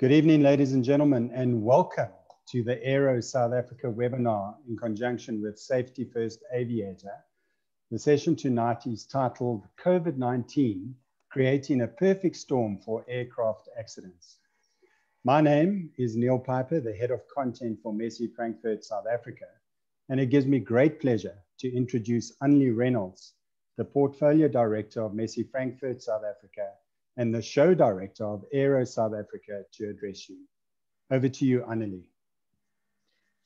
Good evening, ladies and gentlemen, and welcome to the Aero South Africa webinar in conjunction with Safety First Aviator. The session tonight is titled COVID-19, Creating a Perfect Storm for Aircraft Accidents. My name is Neil Piper, the Head of Content for Messi Frankfurt, South Africa, and it gives me great pleasure to introduce Annelie Reynolds, the Portfolio Director of Messi Frankfurt, South Africa, and the Show Director of Aero South Africa to address you. Over to you, Annelie.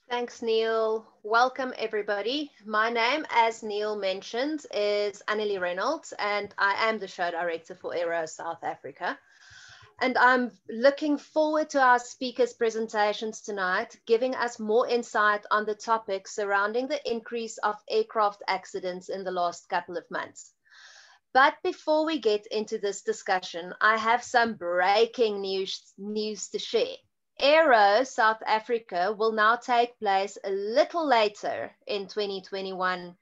Thanks, Neil. Welcome, everybody. My name, as Neil mentioned, is Annelie Reynolds, and I am the Show Director for Aero South Africa. And I'm looking forward to our speakers' presentations tonight, giving us more insight on the topic surrounding the increase of aircraft accidents in the last couple of months. But before we get into this discussion, I have some breaking news to share. Aero South Africa will now take place a little later in 2021.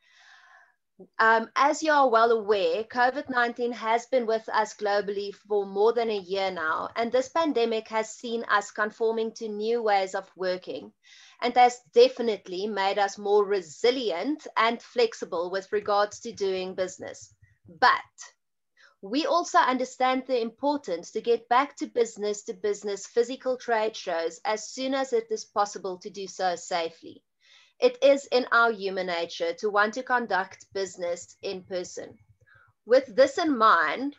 As you are well aware, COVID-19 has been with us globally for more than a year now, and this pandemic has seen us conforming to new ways of working, and has definitely made us more resilient and flexible with regards to doing business. But we also understand the importance to get back to business physical trade shows as soon as it is possible to do so safely. It is in our human nature to want to conduct business in person. With this in mind,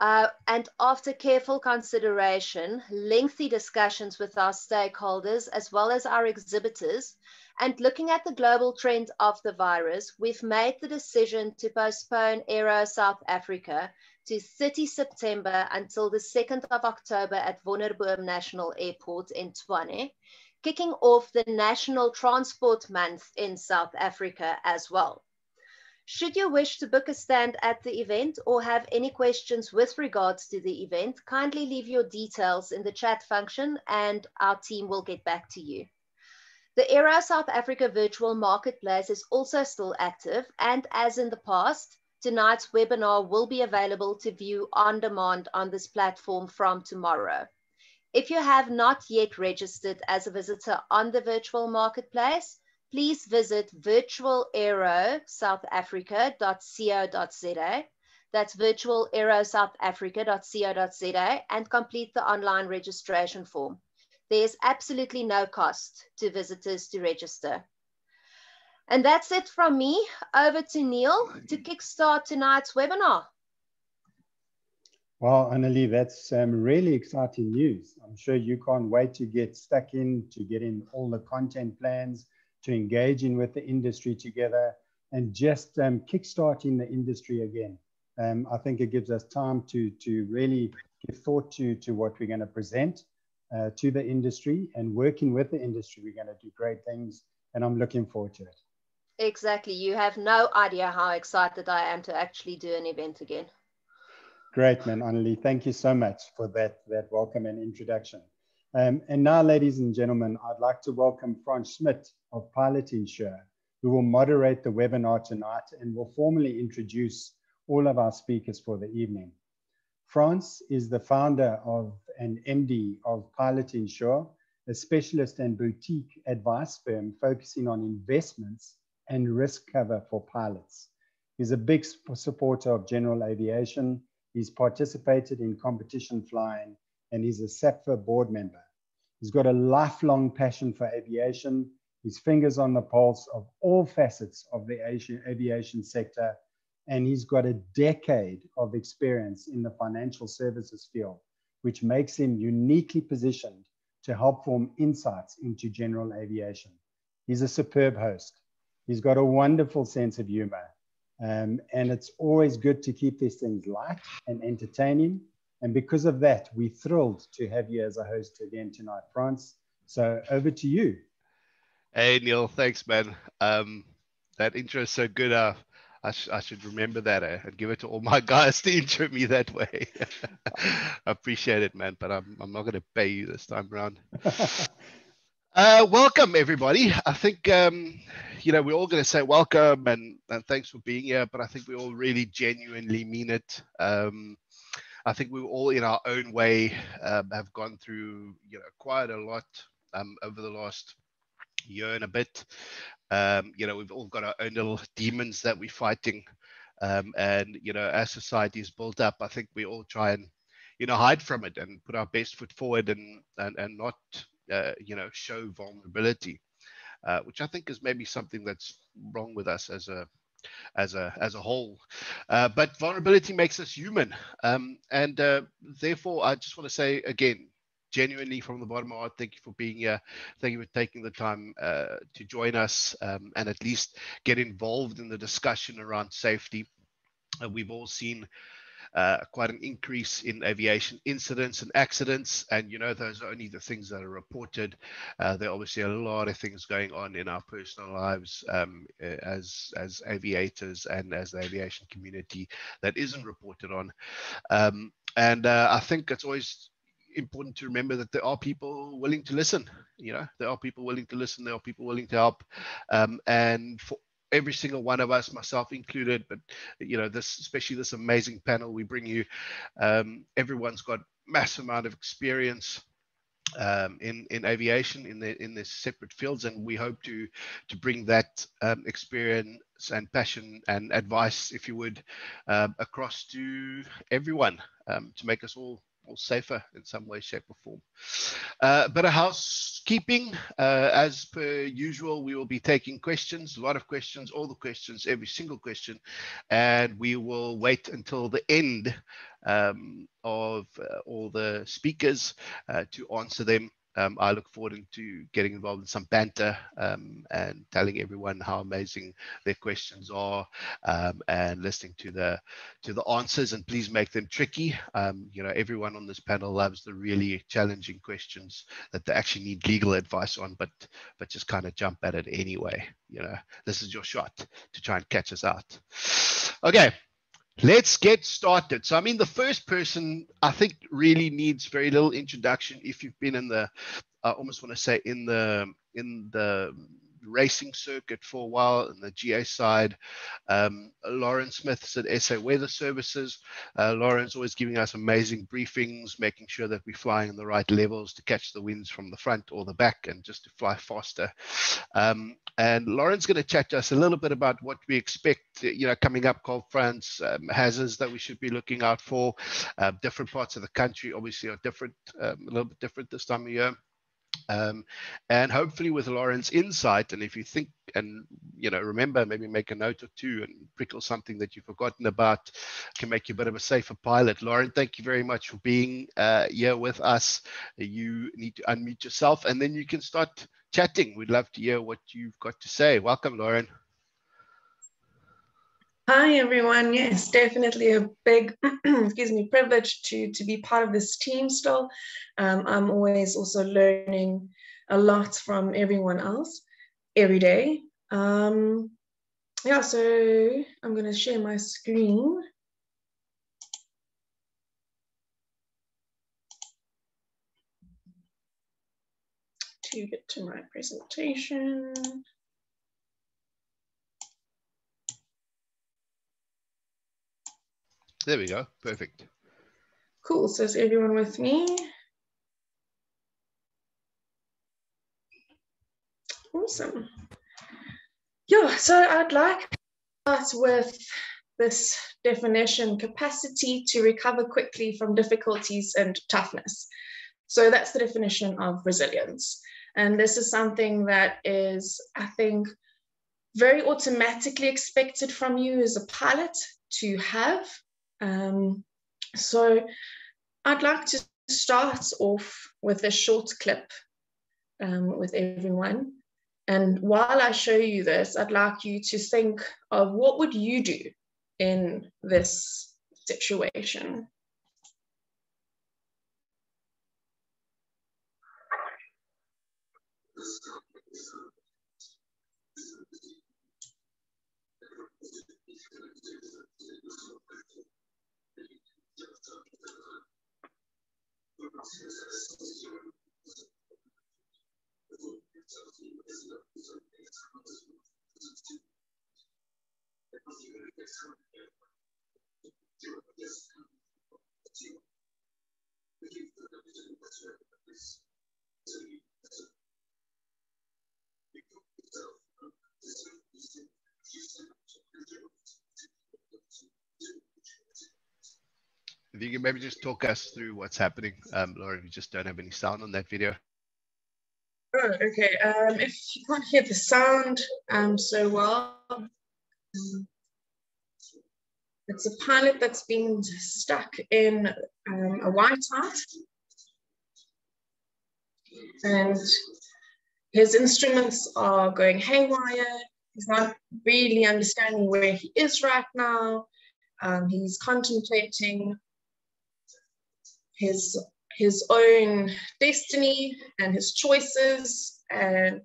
and after careful consideration, lengthy discussions with our stakeholders as well as our exhibitors, and looking at the global trend of the virus, we've made the decision to postpone Aero South Africa to 30 September until the 2nd of October at Wonderboom National Airport in Tshwane, kicking off the National Transport Month in South Africa as well. Should you wish to book a stand at the event or have any questions with regards to the event, kindly leave your details in the chat function and our team will get back to you. The Aero South Africa virtual marketplace is also still active, and as in the past, tonight's webinar will be available to view on demand on this platform from tomorrow. If you have not yet registered as a visitor on the virtual marketplace, please visit virtualaerosouthafrica.co.za. That's virtualaerosouthafrica.co.za and complete the online registration form. There's absolutely no cost to visitors to register. And that's it from me. Over to Neil to kickstart tonight's webinar. Well, Annelie, that's really exciting news. I'm sure you can't wait to get stuck in, to get in all the content plans, to engage in with the industry together, and just kickstarting the industry again. I think it gives us time to really give thought to what we're going to present to the industry, and working with the industry, we're going to do great things, and I'm looking forward to it. Exactly. You have no idea how excited I am to actually do an event again. Great, man, Annelie. Thank you so much for that welcome and introduction. And now, ladies and gentlemen, I'd like to welcome Franz Smit of Pilot Insure, who will moderate the webinar tonight and will formally introduce all of our speakers for the evening. Franz is the founder of and MD of Pilot Insure, a specialist and boutique advice firm focusing on investments and risk cover for pilots. He's a big supporter of general aviation. He's participated in competition flying, and he's a SAPFA board member. He's got a lifelong passion for aviation, his fingers on the pulse of all facets of the aviation sector, and he's got a decade of experience in the financial services field, which makes him uniquely positioned to help form insights into general aviation. He's a superb host. He's got a wonderful sense of humor, and it's always good to keep these things light and entertaining. And because of that, we're thrilled to have you as a host again tonight, Franz. So over to you. Hey, Neil, thanks, man. That intro is so good. I should remember that and give it to all my guys to intro me that way. I appreciate it, man, but I'm not going to pay you this time around. Welcome, everybody. I think, we're all going to say welcome and thanks for being here, but I think we all really genuinely mean it. I think we all, in our own way, have gone through, quite a lot over the last year and a bit. We've all got our own little demons that we're fighting. And, as society is built up, I think we all try and, hide from it and put our best foot forward and not, show vulnerability, which I think is maybe something that's wrong with us as a whole. But vulnerability makes us human. And therefore, I just want to say again, genuinely from the bottom of my heart, thank you for being here. Thank you for taking the time to join us and at least get involved in the discussion around safety. We've all seen quite an increase in aviation incidents and accidents, and those are only the things that are reported. There are obviously a lot of things going on in our personal lives as aviators and as the aviation community that isn't reported on. And I think it's always important to remember that there are people willing to listen. There are people willing to listen. There are people willing to help. And for every single one of us, myself included, but especially this amazing panel we bring you, everyone's got massive amount of experience in aviation in their separate fields, and we hope to bring that experience and passion and advice, if you would, across to everyone, to make us all safer in some way, shape, or form. But a housekeeping, as per usual, we will be taking questions, a lot of questions, all the questions, every single question, and we will wait until the end of all the speakers to answer them. I look forward to getting involved in some banter and telling everyone how amazing their questions are, and listening to the answers. And please make them tricky. Everyone on this panel loves the really challenging questions that they actually need legal advice on, but just kind of jump at it anyway. This is your shot to try and catch us out. Okay. Let's get started. So, the first person I think really needs very little introduction. If you've been in the, I almost want to say in the racing circuit for a while, in the GA side, Lauren Smith is at SA Weather Services. Lauren's always giving us amazing briefings, making sure that we're flying in the right levels to catch the winds from the front or the back and just to fly faster. And Lauren's going to chat to us a little bit about what we expect, coming up, cold fronts, hazards that we should be looking out for. Different parts of the country obviously are different, a little bit different this time of year. And hopefully with Lauren's insight, and if you think and remember, maybe make a note or two and prickle something that you've forgotten about, can make you a bit of a safer pilot. Lauren, thank you very much for being here with us. You need to unmute yourself and then you can start chatting. We'd love to hear what you've got to say. Welcome, Lauren. Hi, everyone. Yes, definitely a big, privilege to be part of this team still. I'm always also learning a lot from everyone else every day. Yeah, so I'm going to share my screen. To get to my presentation. There we go. Perfect. Cool. So is everyone with me? Awesome. Yeah, so I'd like to start with this definition: capacity to recover quickly from difficulties and toughness. So that's the definition of resilience. And this is something that is, I think, very automatically expected from you as a pilot to have. So I'd like to start off with a short clip with everyone. And while I show you this, I'd like you to think of what would you do in this situation. If you can maybe just talk us through what's happening, Laura, if you just don't have any sound on that video. Oh, okay. If you can't hear the sound so well, it's a pilot that's been stuck in a whiteout, and his instruments are going haywire. He's not really understanding where he is right now. He's contemplating his own destiny and his choices, and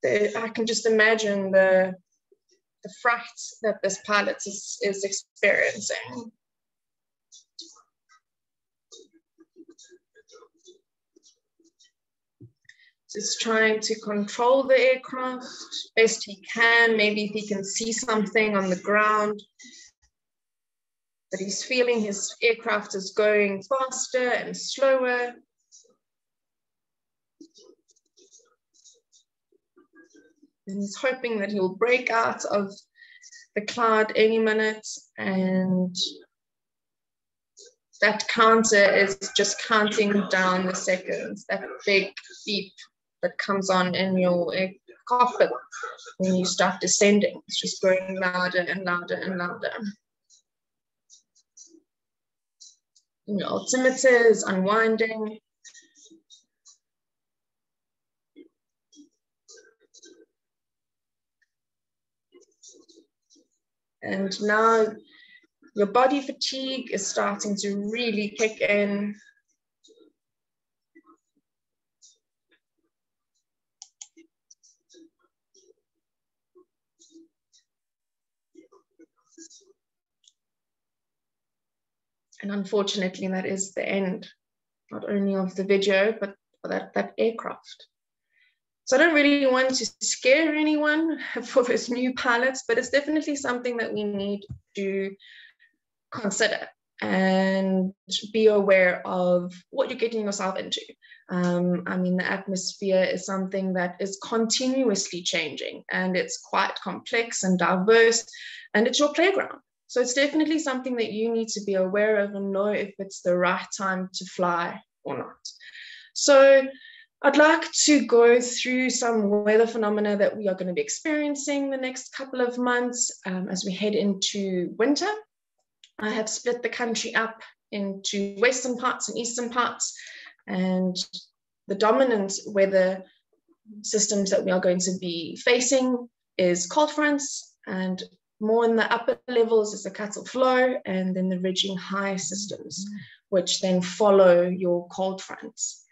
I can just imagine the fright that this pilot is experiencing. Just trying to control the aircraft best he can. Maybe if he can see something on the ground. But he's feeling his aircraft is going faster and slower. And he's hoping that he'll break out of the cloud any minute. And that counter is just counting down the seconds, that big beep that comes on in your cockpit when you start descending. It's just going louder and louder and louder. And your altimeter is unwinding. And now your body fatigue is starting to really kick in. And unfortunately, that is the end, not only of the video, but that aircraft. So I don't really want to scare anyone for those new pilots, but it's definitely something that we need to consider and be aware of what you're getting yourself into. I mean, the atmosphere is something that is continuously changing, and it's quite complex and diverse, and it's your playground. So it's definitely something that you need to be aware of and know if it's the right time to fly or not. So I'd like to go through some weather phenomena that we are going to be experiencing the next couple of months as we head into winter. I have split the country up into western parts and eastern parts, and the dominant weather systems that we are going to be facing is cold fronts, and more in the upper levels is the Cuttle flow, and then the ridging high systems, which then follow your cold fronts.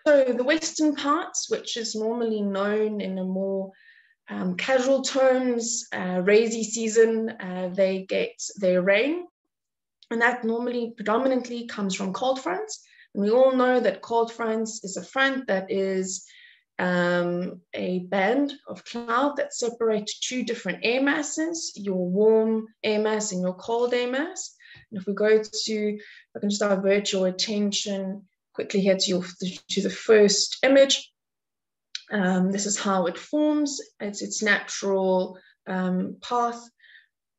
So the western parts, which is normally known in a more casual terms, rainy season, they get their rain, and that normally predominantly comes from cold fronts. And we all know that cold fronts is a front that is a band of cloud that separates two different air masses, your warm air mass and your cold air mass. And if we go to, I can just divert your attention quickly here to the first image. This is how it forms. It's its natural path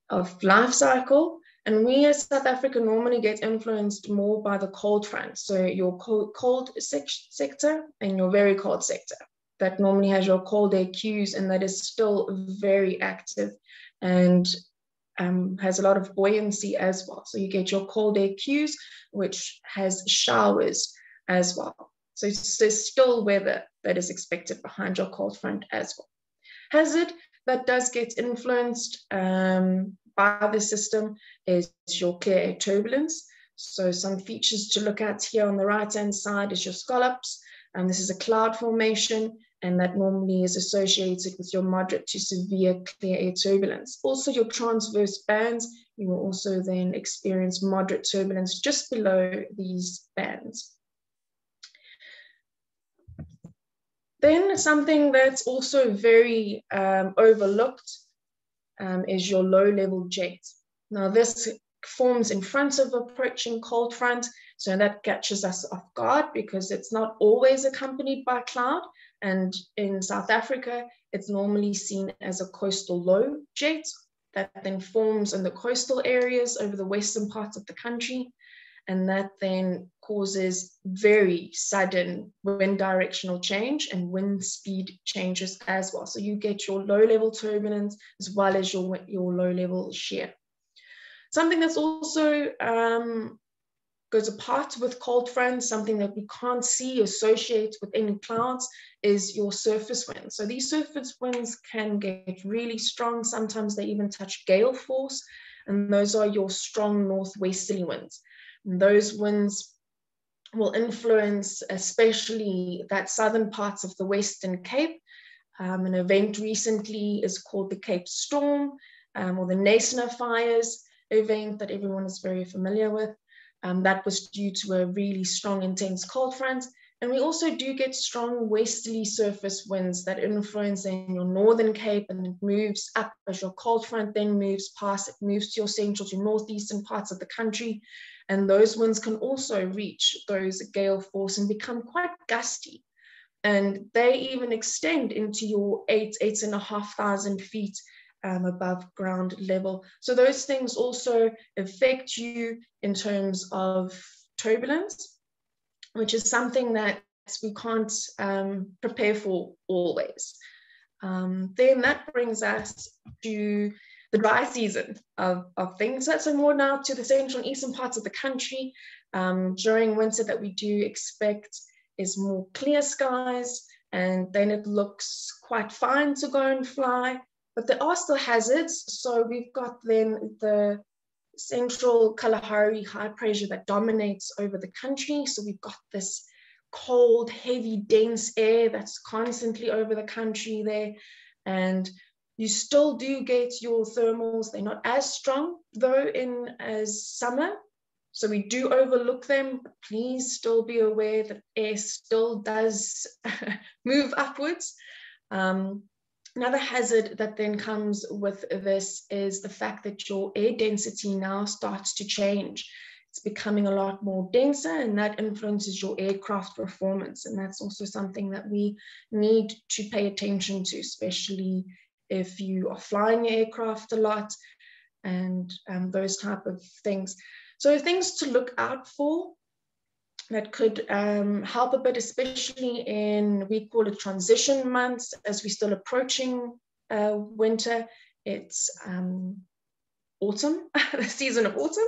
of life cycle. And we as South Africa normally get influenced more by the cold front. So your cold sector and your very cold sector. That normally has your cold air cues, and that is still very active and has a lot of buoyancy as well. So you get your cold air cues, which has showers as well. So there's still weather that is expected behind your cold front as well. Hazard that does get influenced by the system is your clear air turbulence. So some features to look at here on the right-hand side is your scallops. And this is a cloud formation, and that normally is associated with your moderate to severe clear air turbulence. Also your transverse bands, you will also then experience moderate turbulence just below these bands. Then something that's also very overlooked is your low-level jet. Now this forms in front of approaching cold front. So that catches us off guard because it's not always accompanied by cloud. And in South Africa, it's normally seen as a coastal low jet that then forms in the coastal areas over the western parts of the country. And that then causes very sudden wind directional change and wind speed changes as well. So you get your low-level turbulence as well as your low-level shear. Something that's also goes apart with cold fronts, something that we can't see associated with any clouds, is your surface winds. So these surface winds can get really strong. Sometimes they even touch gale force, and those are your strong northwesterly winds. And those winds will influence especially that southern parts of the Western Cape. An event recently is called the Cape Storm, or the Knysna fires event that everyone is very familiar with. That was due to a really strong, intense cold front. And we also do get strong westerly surface winds that influence in your northern Cape, and it moves up as your cold front then moves past, it moves to your central to northeastern parts of the country. And those winds can also reach those gale force and become quite gusty. And they even extend into your 8,500 feet above ground level. So those things also affect you in terms of turbulence, which is something that we can't prepare for always. Then that brings us to the dry season of things. That's more now to the central and eastern parts of the country. During winter that we do expect is more clear skies, and then it looks quite fine to go and fly. But there are still hazards. So we've got then the central Kalahari high pressure that dominates over the country. So we've got this cold, heavy, dense air that's constantly over the country there. And you still do get your thermals. They're not as strong though as summer. So we do overlook them, but please still be aware that air still does move upwards. Another hazard that then comes with this is the fact that your air density now starts to change. It's becoming a lot more denser, and that influences your aircraft performance. And that's also something that we need to pay attention to, especially if you are flying your aircraft a lot and those type of things. So things to look out for that could help a bit, especially in, we call it transition months, as we're still approaching winter. It's autumn, the season of autumn,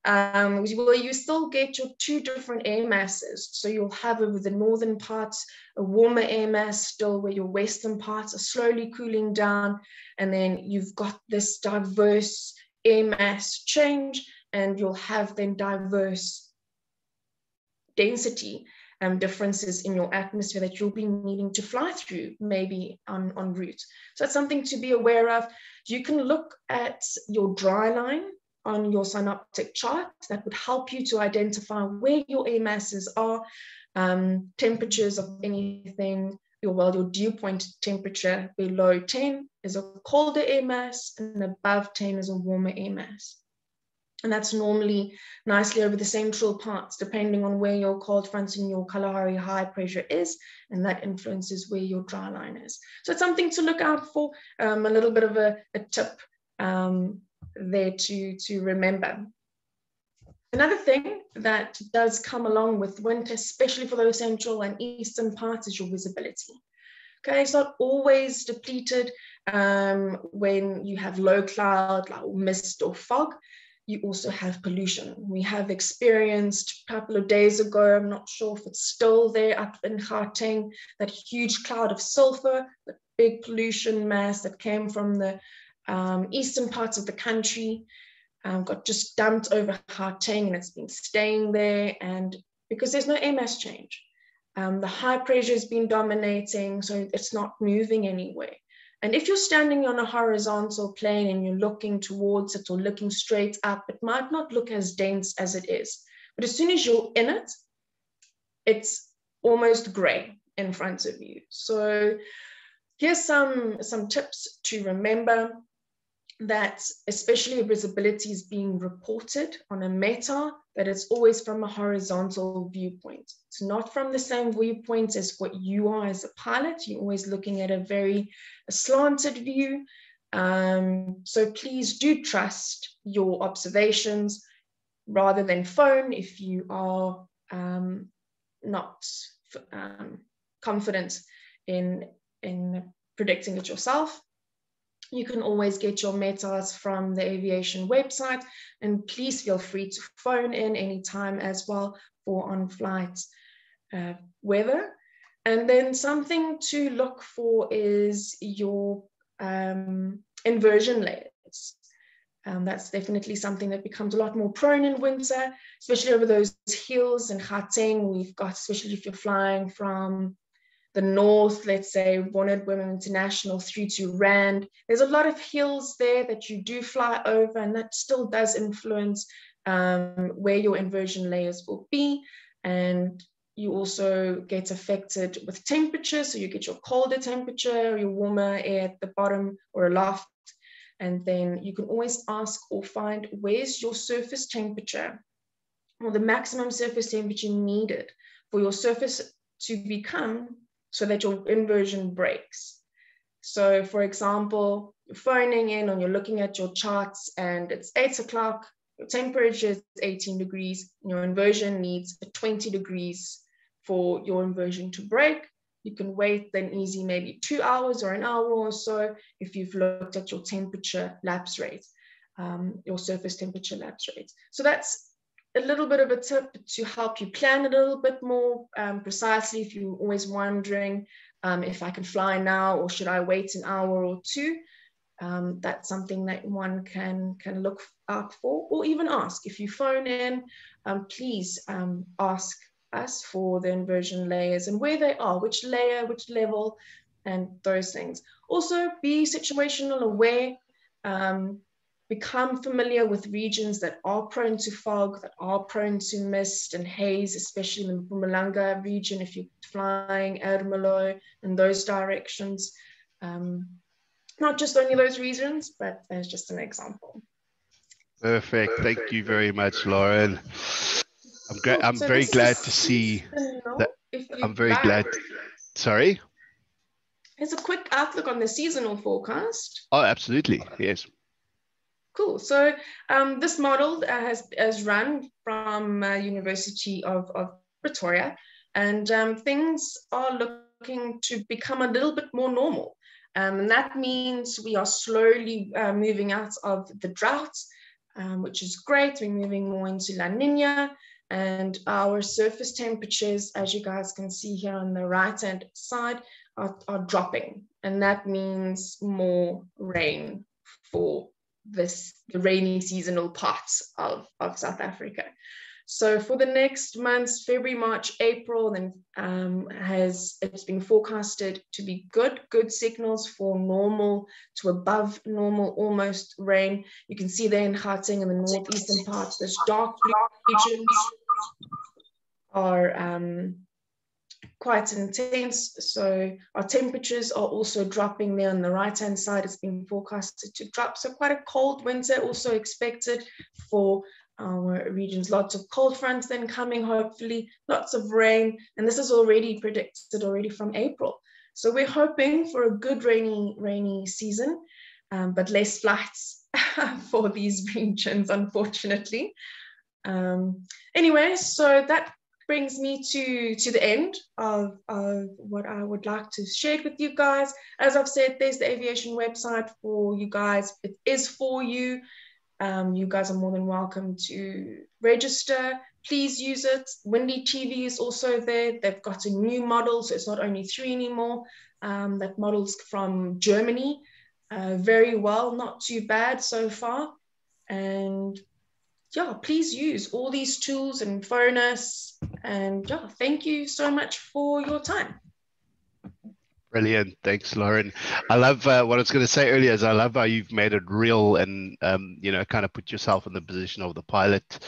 where you still get your two different air masses. So you'll have over the northern parts a warmer air mass still, where your western parts are slowly cooling down. And then you've got this diverse air mass change, and you'll have then diverse density differences in your atmosphere that you'll be needing to fly through, maybe en route. So it's something to be aware of. You can look at your dry line on your synoptic chart. That would help you to identify where your air masses are, temperatures of anything. Your dew point temperature below 10 is a colder air mass, and above 10 is a warmer air mass. And that's normally nicely over the central parts, depending on where your cold front and your Kalahari high pressure is, and that influences where your dry line is. So it's something to look out for, a little bit of a tip there to remember. Another thing that does come along with winter, especially for those central and eastern parts, is your visibility. Okay, it's not always depleted when you have low cloud, like mist or fog. You also have pollution. We have experienced a couple of days ago, I'm not sure if it's still there up in Gauteng, that huge cloud of sulfur, the big pollution mass that came from the eastern parts of the country, got just dumped over Gauteng, and it's been staying there. And because there's no air mass change, the high pressure has been dominating, so it's not moving anywhere. And if you're standing on a horizontal plane and you're looking towards it or looking straight up, it might not look as dense as it is. But as soon as you're in it, it's almost gray in front of you. So here's some tips to remember. that especially if visibility is being reported on a meta, that it's always from a horizontal viewpoint. It's not from the same viewpoint as what you are as a pilot. You're always looking at a slanted view. So please do trust your observations rather than phone if you are not confident in predicting it yourself. You can always get your metas from the aviation website, and please feel free to phone in anytime as well for on-flight weather. And then something to look for is your inversion layers. That's definitely something that becomes a lot more prone in winter, especially over those hills in Gauteng. We've got, especially if you're flying from the north, let's say Bonnet Women International through to Rand, there's a lot of hills there that you do fly over, and that still does influence where your inversion layers will be. And you also get affected with temperature, so you get your colder temperature, your warmer air at the bottom or aloft. And then you can always ask or find where's your surface temperature, or the maximum surface temperature needed for your surface to become so that your inversion breaks. So for example, you're phoning in and you're looking at your charts and it's 8 o'clock, your temperature is 18 degrees, and your inversion needs 20 degrees for your inversion to break. You can wait then easy, maybe 2 hours or an hour or so if you've looked at your temperature lapse rate, your surface temperature lapse rate. So that's a little bit of a tip to help you plan a little bit more precisely if you're always wondering if I can fly now or should I wait an hour or two. That's something that one can look out for, or even ask. If you phone in, please ask us for the inversion layers and where they are, which layer, which level, and those things. Also be situational aware. Become familiar with regions that are prone to fog, that are prone to mist and haze, especially in the Mpumalanga region if you're flying Ermelo in those directions. Not just only those regions, but as just an example. Perfect. Thank you very much, Lauren. I'm very glad to see that. I'm very glad. Sorry? Here's a quick outlook on the seasonal forecast. Oh, absolutely. Yes. Cool. So this model has run from University of Pretoria, and things are looking to become a little bit more normal. And that means we are slowly moving out of the drought, which is great. We're moving more into La Nina, and our surface temperatures, as you guys can see here on the right-hand side, are dropping. And that means more rain for the rainy seasonal parts of South Africa. So for the next months, February, March, April, then it's been forecasted to be good signals for normal to above normal, almost rain. You can see there in Gauteng in the northeastern parts, those dark blue regions are quite intense. So our temperatures are also dropping there on the right-hand side. It's been forecasted to drop. So quite a cold winter also expected for our regions. Lots of cold fronts then coming, hopefully, lots of rain. And this is already predicted already from April. So we're hoping for a good rainy season, but less flights for these regions, unfortunately. Anyway, so that brings me to the end of what I would like to share with you guys. As I've said, there's the aviation website for you guys. It is for you. You guys are more than welcome to register. Please use it. Windy TV is also there. They've got a new model, so it's not only 3 anymore. That model's from Germany. Very well, not too bad so far. And yeah, please use all these tools and phone us. And yeah, thank you so much for your time. Brilliant. Thanks, Lauren. I love what I was going to say earlier is I love how you've made it real and, you know, kind of put yourself in the position of the pilot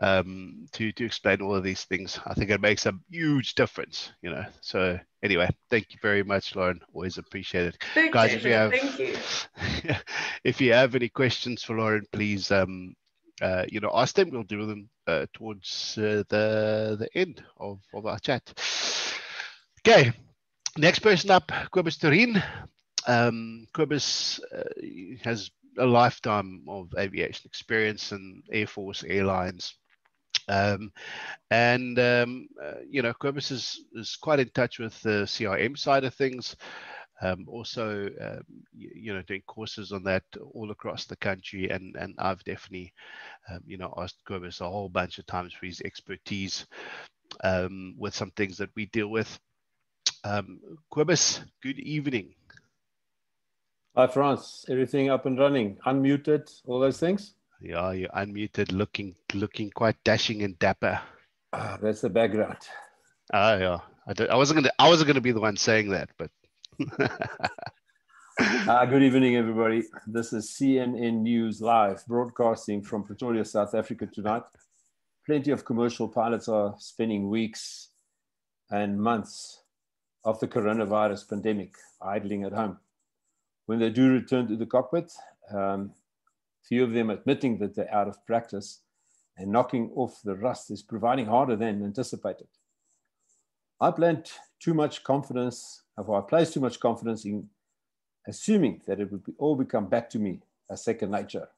to explain all of these things. I think it makes a huge difference, you know. So anyway, thank you very much, Lauren. Always appreciate it. Big Guys, pleasure. Thank you. if you have any questions for Lauren, please, you know, ask them. We'll do them towards the end of our chat. Okay. Next person up, Cobus Toerien. Cobus has a lifetime of aviation experience in Air Force, airlines. You know, Cobus is quite in touch with the CRM side of things. Also, you know, doing courses on that all across the country. And I've definitely, you know, asked Cobus a whole bunch of times for his expertise with some things that we deal with. Cobus, good evening. Hi, Franz. Everything up and running? Unmuted, all those things? Yeah, you're unmuted, looking quite dashing and dapper. That's the background. Oh, yeah. I wasn't gonna be the one saying that, but. Good evening, everybody. This is CNN News Live, broadcasting from Pretoria, South Africa tonight. Plenty of commercial pilots are spending weeks and months of the coronavirus pandemic idling at home. When they do return to the cockpit, few of them admitting that they're out of practice and knocking off the rust is proving harder than anticipated. I placed too much confidence in assuming that it would all become back to me as second nature.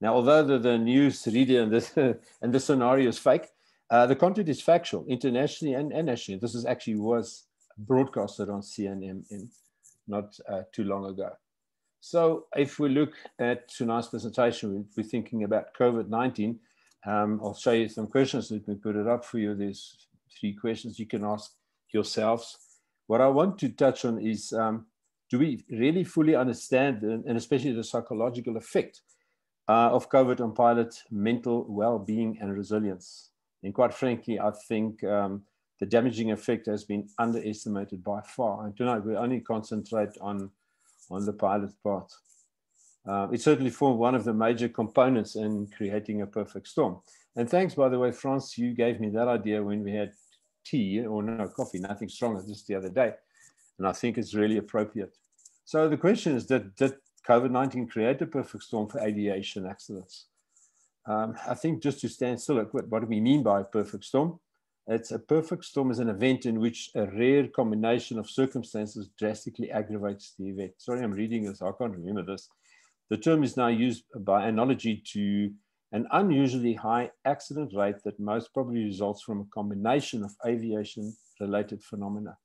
Now, although the news reader and this scenario is fake, the content is factual, internationally and nationally. This was broadcasted on CNN not too long ago. So if we look at tonight's presentation, we're thinking about COVID-19. I'll show you some questions. Let me put it up for you. There's 3 questions you can ask yourselves. What I want to touch on is, do we really fully understand, and especially the psychological effect of COVID on pilot mental well-being and resilience? And quite frankly, I think the damaging effect has been underestimated by far. And tonight we only concentrate on the pilot part. It certainly formed one of the major components in creating a perfect storm. And thanks, by the way, Franz, you gave me that idea when we had tea, or no, coffee, nothing stronger, just the other day. And I think it's really appropriate. So the question is, did COVID-19 create a perfect storm for aviation accidents? I think just to stand still, what do we mean by a perfect storm? It's a perfect storm is an event in which a rare combination of circumstances drastically aggravates the event. Sorry, I'm reading this. I can't remember this. The term is now used by analogy to an unusually high accident rate that most probably results from a combination of aviation-related phenomena.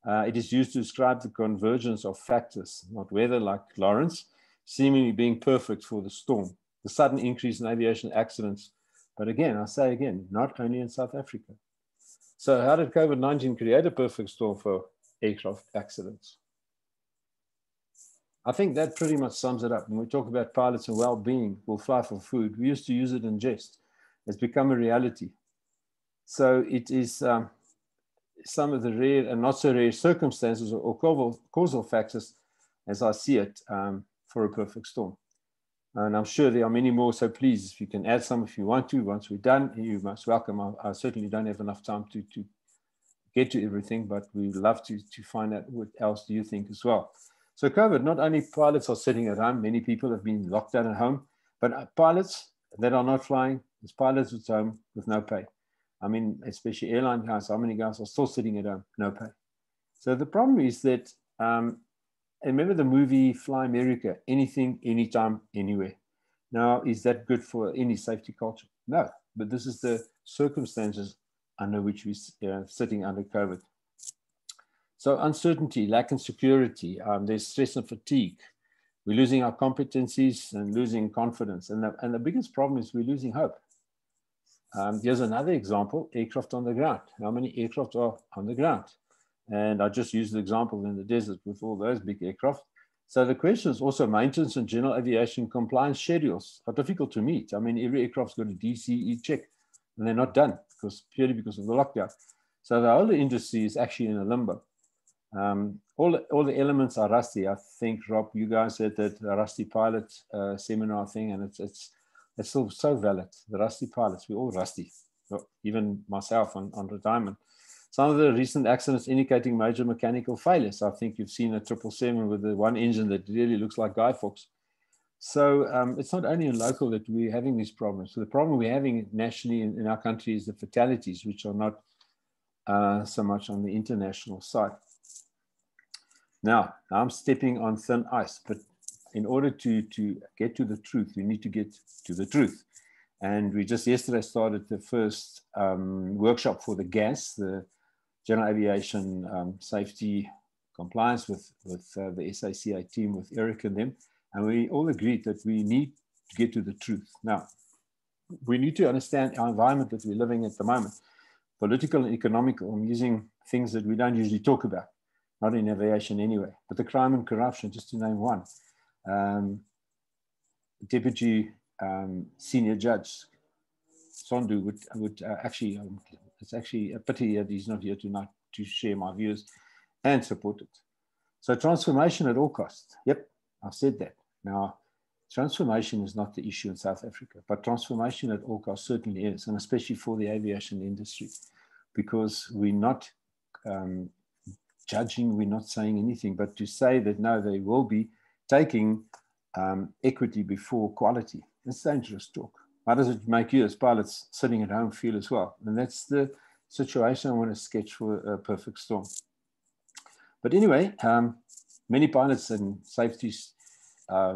It is used to describe the convergence of factors, not weather like Lawrence, seemingly being perfect for the storm. The sudden increase in aviation accidents, but again, I say again, not only in South Africa. So how did COVID-19 create a perfect storm for aircraft accidents? I think that pretty much sums it up. When we talk about pilots and well-being, we'll fly for food. We used to use it in jest. It's become a reality. So it is some of the rare and not so rare circumstances or causal factors, as I see it, for a perfect storm. And I'm sure there are many more, so please, if you can add some if you want to. Once we're done, you're most welcome. I certainly don't have enough time to get to everything, but we'd love to find out what else do you think as well. So COVID, not only pilots are sitting at home, many people have been locked down at home, but pilots that are not flying, it's pilots at home with no pay. I mean, especially airline guys, how many guys are still sitting at home, no pay? So the problem is that, remember the movie Fly America, anything, anytime, anywhere. Now, is that good for any safety culture? No, but this is the circumstances under which we're sitting under COVID. So uncertainty, lack of security, there's stress and fatigue. We're losing our competencies and losing confidence. And the biggest problem is we're losing hope. Here's another example, aircraft on the ground. How many aircraft are on the ground? And I just used the example in the desert with all those big aircraft. So the question is also maintenance and general aviation compliance schedules are difficult to meet. I mean, every aircraft's got a DCE check and they're not done purely because of the lockdown. So the whole industry is actually in a limbo. All the elements are rusty. I think, Rob, you guys had that rusty pilot seminar thing, and it's still so valid. The rusty pilots, we're all rusty. Even myself on retirement. Some of the recent accidents indicating major mechanical failures. I think you've seen a 777 with the one engine that really looks like Guy Fawkes. So it's not only in local that we're having these problems. So the problem we're having nationally in our country is the fatalities, which are not so much on the international side. Now I'm stepping on thin ice, but in order to get to the truth, you need to get to the truth. And we just yesterday started the first workshop for the GAS, the General Aviation Safety Compliance with the SACA team, with Eric and them. And we all agreed that we need to get to the truth. Now, we need to understand our environment that we're living at the moment, political and economical. I'm using things that we don't usually talk about, not in aviation anyway, but the crime and corruption, just to name one. Deputy Senior Judge Sondu would actually, it's actually a pity that he's not here tonight to share my views and support it. So transformation at all costs. Yep, I've said that. Now, transformation is not the issue in South Africa, but transformation at all costs certainly is, and especially for the aviation industry, because we're not judging, we're not saying anything, but to say that no, they will be taking equity before quality. It's dangerous talk. How does it make you as pilots sitting at home feel as well? And that's the situation I want to sketch for a perfect storm. But anyway, many pilots and safety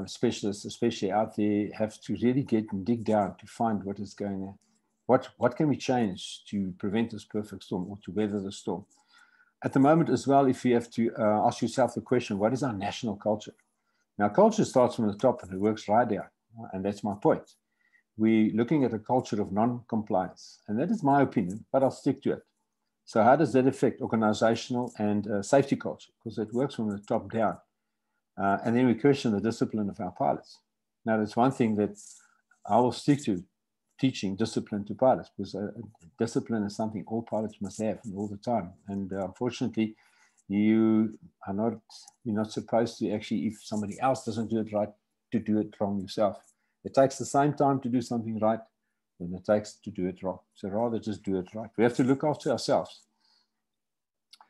specialists, especially out there, have to really get and dig down to find what is going on. What can we change to prevent this perfect storm or to weather the storm? At the moment as well, if you have to ask yourself the question, what is our national culture? Now, culture starts from the top and it works right down. And that's my point. We're looking at a culture of non-compliance. And that is my opinion, but I'll stick to it. So how does that affect organizational and safety culture? Because it works from the top down. And then we question the discipline of our pilots. Now, that's one thing that I will stick to, teaching discipline to pilots, because discipline is something all pilots must have all the time. And unfortunately, you're not supposed to actually, if somebody else doesn't do it right, to do it wrong yourself. It takes the same time to do something right than it takes to do it wrong. So rather just do it right. We have to look after ourselves.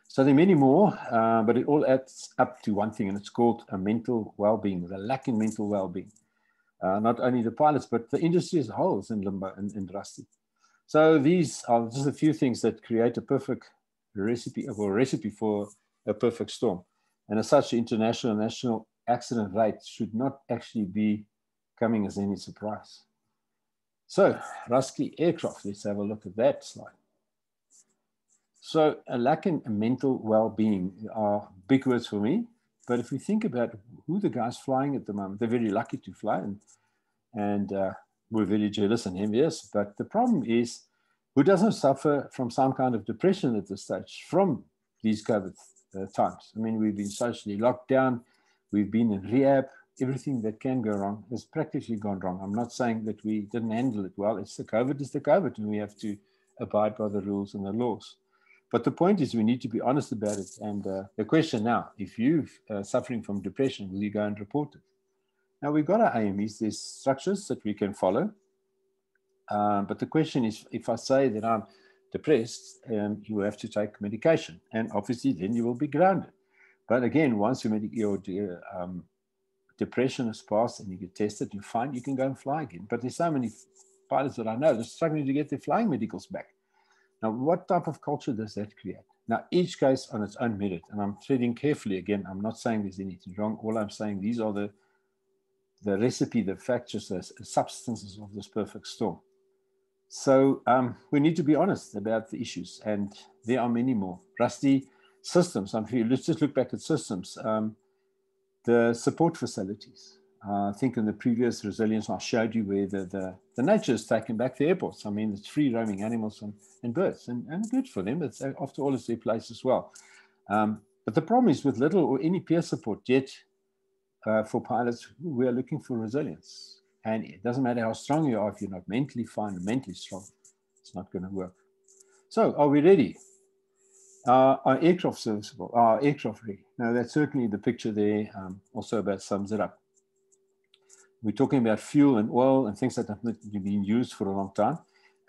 So there are many more, but it all adds up to one thing, and it's called a mental well-being, the lack in mental well-being. Not only the pilots, but the industry as a whole is in limbo and rusty. So these are just a few things that create a perfect recipe, or a recipe for a perfect storm. And as such, the international and national accident rate should not actually be coming as any surprise. So, rusty aircraft, let's have a look at that slide. So, a lack in mental well-being are big words for me, but if we think about who the guys flying at the moment, they're very lucky to fly, and we're very jealous and envious, but the problem is, who doesn't suffer from some kind of depression at this stage from these COVID times? I mean, we've been socially locked down, we've been in rehab, everything that can go wrong has practically gone wrong. I'm not saying that we didn't handle it well. It's the COVID, and we have to abide by the rules and the laws. But the point is, we need to be honest about it. And the question now, if you're suffering from depression, will you go and report it? Now, we've got our AMEs, there's structures that we can follow. But the question is, if I say that I'm depressed, you have to take medication. And obviously, then you will be grounded. But again, once your depression is passed and you get tested, you're fine, you can go and fly again. But there's so many pilots that I know, they're struggling to get their flying medicals back. Now, what type of culture does that create? Now, each case on its own merit, and I'm treading carefully again, I'm not saying there's anything wrong. All I'm saying, these are the recipe, the factors, the substances of this perfect storm. So we need to be honest about the issues, and there are many more. Rusty systems, let's just look back at systems. The support facilities. I think in the previous resilience, I showed you where the nature is taking back the airports. I mean, it's free roaming animals and birds, and good for them. It's, after all, it's their place as well. But the problem is with little or any peer support yet for pilots, we are looking for resilience. And it doesn't matter how strong you are, if you're not mentally fine and mentally strong, it's not going to work. So are we ready? Are aircraft serviceable? Are aircraft ready? Now, that's certainly the picture there also about sums it up. We're talking about fuel and oil and things that have been used for a long time,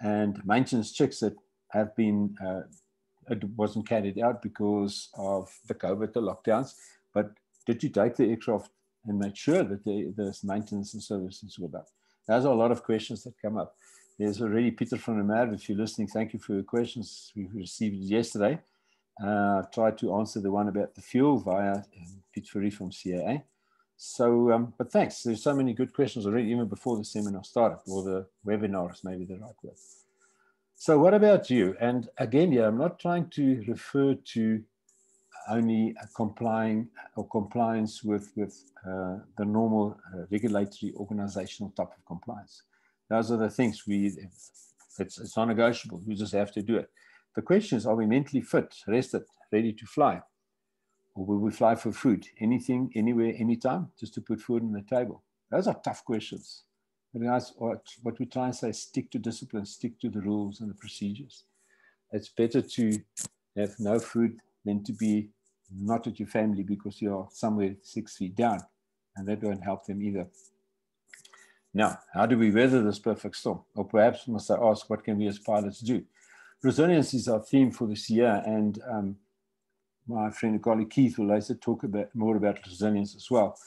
and maintenance checks that have been, it wasn't carried out because of the COVID, the lockdowns, but did you take the aircraft and make sure that there's maintenance and services were done? Those are a lot of questions that come up. There's already Peter van der Merwe, if you're listening, thank you for your questions. We received it yesterday. Tried to answer the one about the fuel via Piet Fourie from CAA. So, but thanks. There's so many good questions already, even before the seminar started, or the webinar is maybe the right word. So what about you? And again, yeah, I'm not trying to refer to only complying or compliance with the normal regulatory organizational type of compliance. Those are the things it's non-negotiable. We just have to do it. The question is, are we mentally fit, rested, ready to fly? Or will we fly for food? Anything, anywhere, anytime, just to put food on the table? Those are tough questions. But guys, what we try and say is stick to discipline, stick to the rules and the procedures. It's better to have no food than to be not at your family because you're somewhere 6 feet down, and that won't help them either. Now, how do we weather this perfect storm? Or perhaps must I ask, what can we as pilots do? Resilience is our theme for this year, and my friend and colleague Keith will later talk more about resilience as well.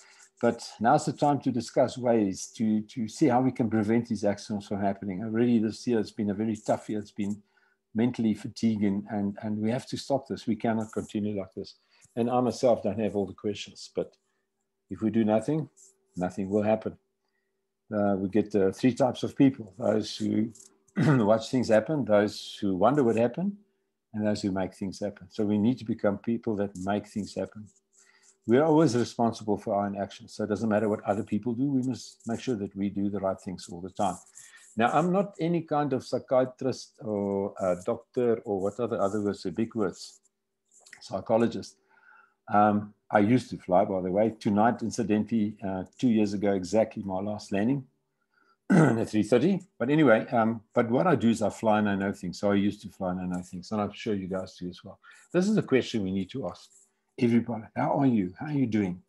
But now's the time to discuss ways to see how we can prevent these accidents from happening. Already this year, it's been a very tough year. It's been mentally fatiguing, and we have to stop this. We cannot continue like this. And I myself don't have all the questions, but if we do nothing, nothing will happen. We get 3 types of people: those who watch things happen, those who wonder what happened, and those who make things happen. So we need to become people that make things happen. We are always responsible for our own actions. So it doesn't matter what other people do. We must make sure that we do the right things all the time. Now, I'm not any kind of psychiatrist or doctor or what are the other words, the big words, psychologist. I used to fly, by the way. Tonight, incidentally, 2 years ago, exactly my last landing at 3:30. But anyway, but what I do is I fly and I know things. So I used to fly and I know things. And I'm sure you guys do as well. This is a question we need to ask everybody. How are you? How are you doing?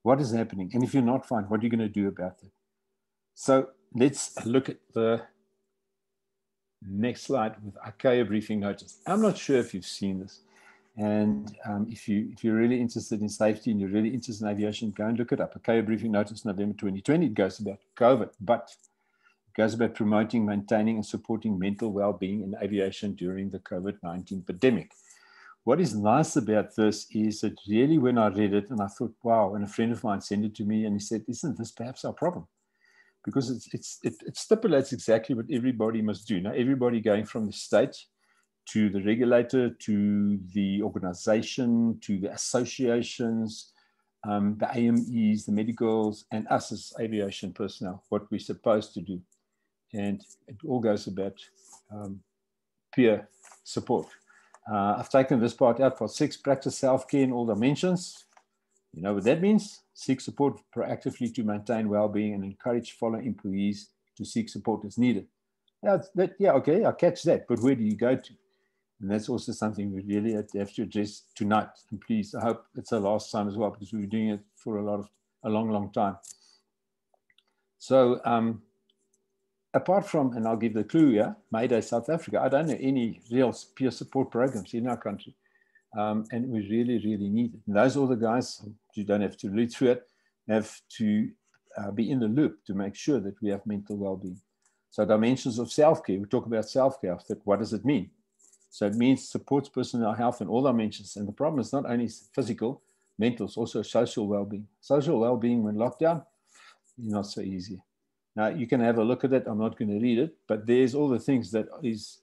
What is happening? And if you're not fine, what are you going to do about it? So let's look at the next slide with ICAO briefing notice. I'm not sure if you've seen this. And if you're really interested in safety and you're really interested in aviation, go and look it up. ICAO briefing notice, November 2020. It goes about COVID, but it goes about promoting, maintaining, and supporting mental well-being in aviation during the COVID-19 pandemic. What is nice about this is that really when I read it and I thought, wow, and a friend of mine sent it to me and he said, isn't this perhaps our problem? Because it stipulates exactly what everybody must do. Now, everybody going from the state to the regulator, to the organization, to the associations, the AMEs, the medicals, and us as aviation personnel, what we're supposed to do. And it all goes about peer support. I've taken this part out for 6, practice self-care in all dimensions. You know what that means? Seek support proactively to maintain well-being and encourage fellow employees to seek support as needed. Yeah, okay, I catch that, but where do you go to? And that's also something we really have to address tonight. And please, I hope it's the last time as well, because we've been doing it for a long time. So apart from, and I'll give the clue here, MayDay South Africa, I don't know any real peer support programs in our country. And we really, really need it. And those are the guys, you don't have to read through it, have to be in the loop to make sure that we have mental well-being. So dimensions of self-care, we talk about self-care. What does it mean? So it means supports personal health in all dimensions. And the problem is not only physical, mental, it's also social well-being. Social well-being when locked down is not so easy. Now, you can have a look at it. I'm not going to read it, but there's all the things that is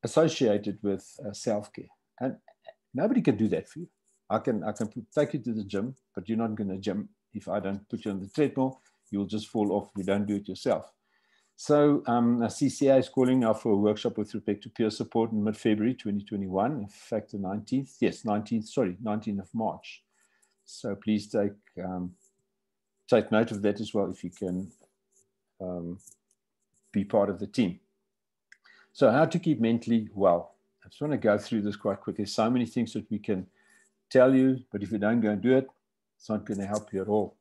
associated with self-care. And nobody can do that for you. I can take you to the gym, but you're not going to gym if I don't put you on the treadmill. You'll just fall off if you don't do it yourself. So CCA is calling now for a workshop with respect to peer support in mid-February 2021. In fact, the 19th, yes, 19th of March. So please take note of that as well if you can be part of the team. So how to keep mentally well. I just want to go through this quite quickly. There's so many things that we can tell you, but if you don't go and do it, it's not going to help you at all.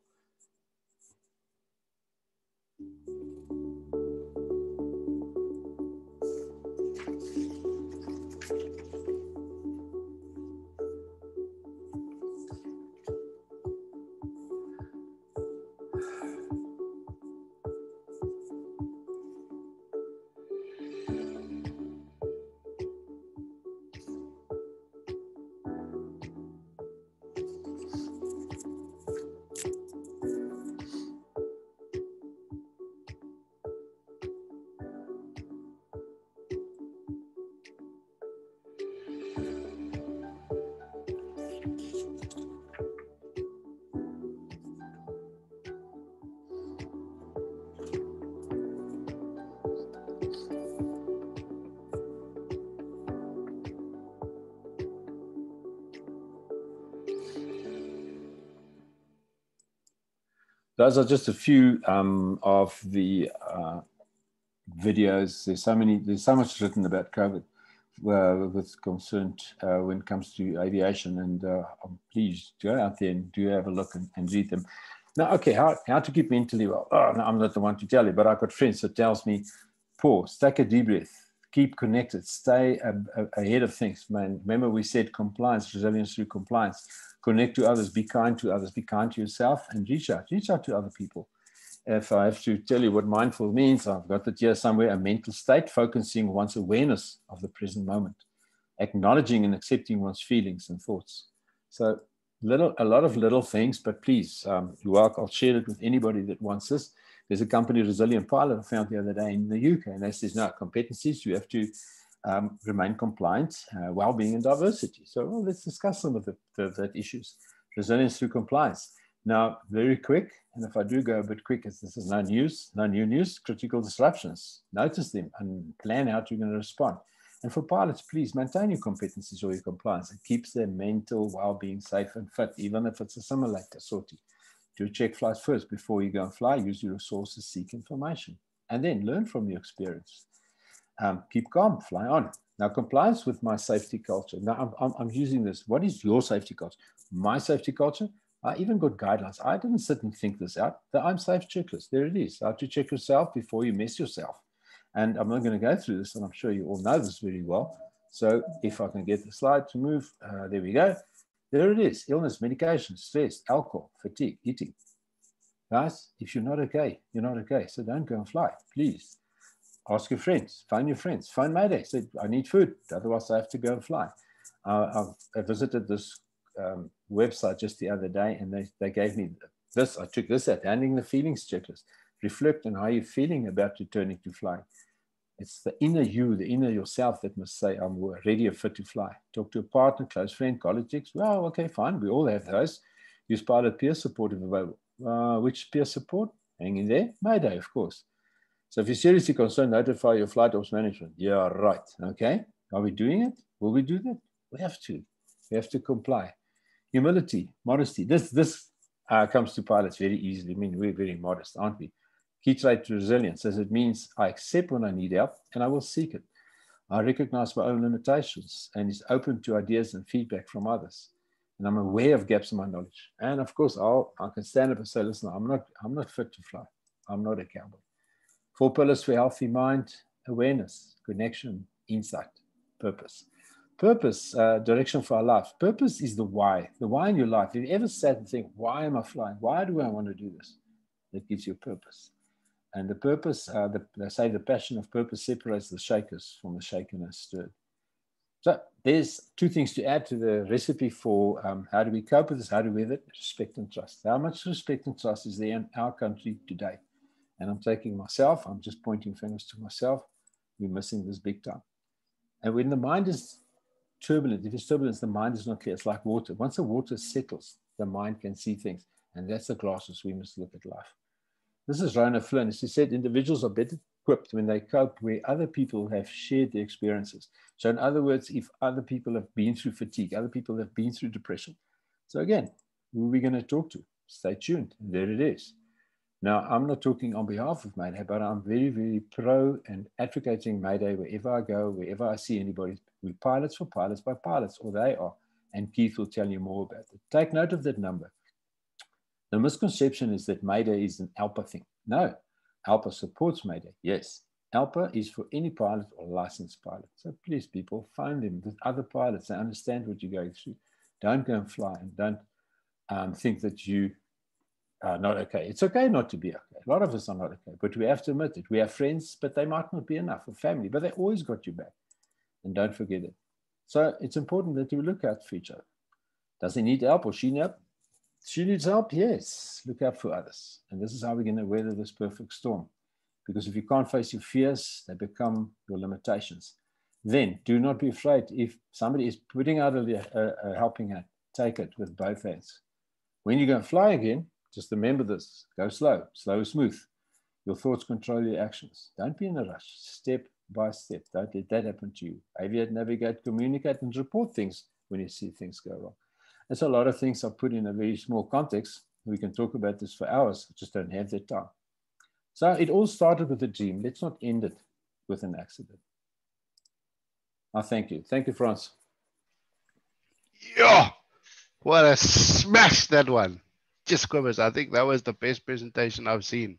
Those are just a few of the videos. There's so much written about COVID with concern when it comes to aviation, and please go out there and do have a look and read them. Now, okay, how to keep mentally well? Oh, no, I'm not the one to tell you, but I've got friends that tells me, pause, take a deep breath, keep connected, stay ahead of things. Man, remember we said compliance, resilience through compliance. Connect to others, be kind to others, be kind to yourself, and reach out to other people. If I have to tell you what mindful means, I've got it here somewhere: a mental state focusing one's awareness of the present moment, acknowledging and accepting one's feelings and thoughts. So a lot of little things, but please, I'll share it with anybody that wants this. There's a company, Resilient Pilot, I found the other day in the UK, and they says, no, competencies, you have to remain compliant, well-being and diversity. So let's discuss some of the issues. Resilience through compliance. Now, very quick, and if I do go a bit quick, as this is no new news, critical disruptions. Notice them and plan how you're going to respond. And for pilots, please maintain your competencies or your compliance. It keeps their mental well-being safe and fit, even if it's a simulator sortie. Do check flights first before you go and fly. Use your resources, seek information, and then learn from your experience. Keep calm, fly on. Now, compliance with my safety culture. Now, I'm using this. What is your safety culture? My safety culture? I even got guidelines. I didn't sit and think this out. The I'm Safe checklist, there it is. How to check yourself before you mess yourself. And I'm not going to go through this, and I'm sure you all know this very well. So if I can get the slide to move, there we go. There it is: illness, medication, stress, alcohol, fatigue, eating. Guys, if you're not okay, you're not okay. So don't go and fly, please. Ask your friends, phone MayDay. Say, I need food, otherwise I have to go and fly. I visited this website just the other day, and they gave me this. I took this out, handling the feelings checklist. Reflect on how you're feeling about returning to flying. It's the inner you, the inner yourself that must say, I'm ready and fit to fly. Talk to a partner, close friend, colleagues. Well, okay, fine. We all have those. Use pilot peer support if available. Which peer support? Hang in there. MayDay, of course. So if you're seriously concerned, notify your flight ops management. Yeah, right. Okay. Are we doing it? Will we do that? We have to. We have to comply. Humility, modesty. This comes to pilots very easily. I mean, we're very modest, aren't we? Key trait to resilience, as it means I accept when I need help and I will seek it. I recognize my own limitations and is open to ideas and feedback from others. And I'm aware of gaps in my knowledge. And of course, I can stand up and say, listen, I'm not fit to fly. I'm not a cowboy. 4 pillars for healthy mind: awareness, connection, insight, purpose. Purpose, direction for our life. Purpose is the why in your life. Have you ever sat and think, why am I flying? Why do I want to do this? That gives you a purpose. And the purpose, they say the passion of purpose separates the shakers from the shaken and stirred. So there's 2 things to add to the recipe for how do we cope with this, how do we weather it? Respect and trust. How much respect and trust is there in our country today? And I'm just pointing fingers to myself. We're missing this big time. And when the mind is turbulent, if it's turbulence, the mind is not clear. It's like water. Once the water settles, the mind can see things. And that's the glasses we must look at life. This is Rona Flynn. She said individuals are better equipped when they cope where other people have shared their experiences. So in other words, if other people have been through fatigue, other people have been through depression. So again, who are we going to talk to? Stay tuned. And there it is. Now, I'm not talking on behalf of MayDay, but I'm very, very pro and advocating MayDay wherever I go, wherever I see anybody. We're pilots for pilots by pilots, or they are. And Keith will tell you more about it. Take note of that number. The misconception is that MayDay is an ALPA thing. No, ALPA supports MayDay, yes. ALPA is for any pilot or licensed pilot. So please, people, phone them with other pilots. They understand what you're going through. Don't go and fly, and don't think that you not okay. It's okay not to be okay. A lot of us are not okay, but we have to admit it. We have friends, but they might not be enough, or family, but they always got you back. And don't forget it. So it's important that you look out for each other. Does he need help, or she need help? She needs help, yes. Look out for others. And this is how we're going to weather this perfect storm. Because if you can't face your fears, they become your limitations. Then do not be afraid. If somebody is putting out a helping hand, take it with both hands. When you go and fly again, just remember this, go slow, slow, smooth. Your thoughts control your actions. Don't be in a rush, step by step. Don't let that happen to you. Aviate, navigate, communicate, and report things when you see things go wrong. There's a lot of things I've put in a very small context. We can talk about this for hours, I just don't have that time. So it all started with a dream. Let's not end it with an accident. Thank you. Thank you, Franz. Yeah, what a smash that one. Just Cobus, I think that was the best presentation I've seen.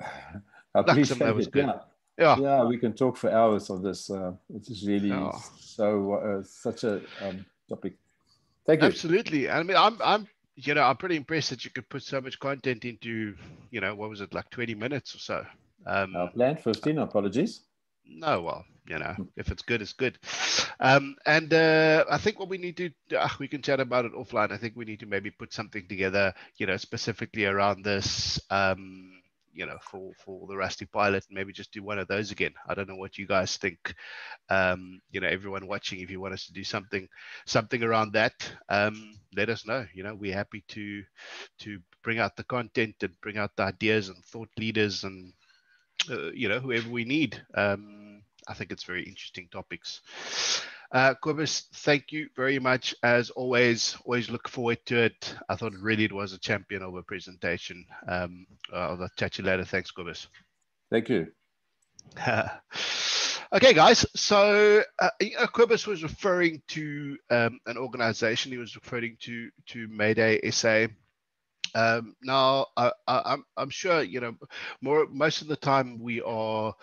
I appreciate that was it. good. Yeah, we can talk for hours on this. It is really so such a topic. Thank you. Absolutely. I mean, I'm pretty impressed that you could put so much content into, what was it, like 20 minutes or so. Our plan 15. Apologies. No, well, if it's good, it's good. I think what we need to, we can chat about it offline. I think we need to maybe put something together, specifically around this, for the Rusty Pilot, and maybe just do one of those again. I don't know what you guys think. Everyone watching, if you want us to do something around that, let us know. We're happy to bring out the content and bring out the ideas and thought leaders and whoever we need. I think it's very interesting topics. Cobus, thank you very much. As always look forward to it. I thought really it was a champion of a presentation. I'll chat you later. Thanks, Cobus. Thank you. Okay, guys. So Cobus was referring to an organization. He was referring to MayDay-SA. Now, I'm sure, most of the time we are,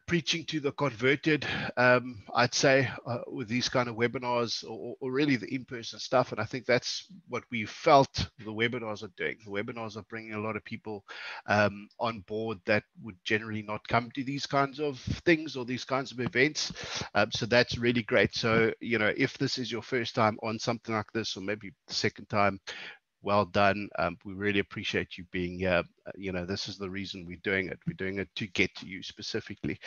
preaching to the converted, I'd say, with these kind of webinars or really the in-person stuff. And I think that's what we felt the webinars are doing. The webinars are bringing a lot of people on board that would generally not come to these kinds of things or these kinds of events. So that's really great. So, if this is your first time on something like this, or maybe the second time, well done. We really appreciate you being here. This is the reason we're doing it. We're doing it to get to you specifically.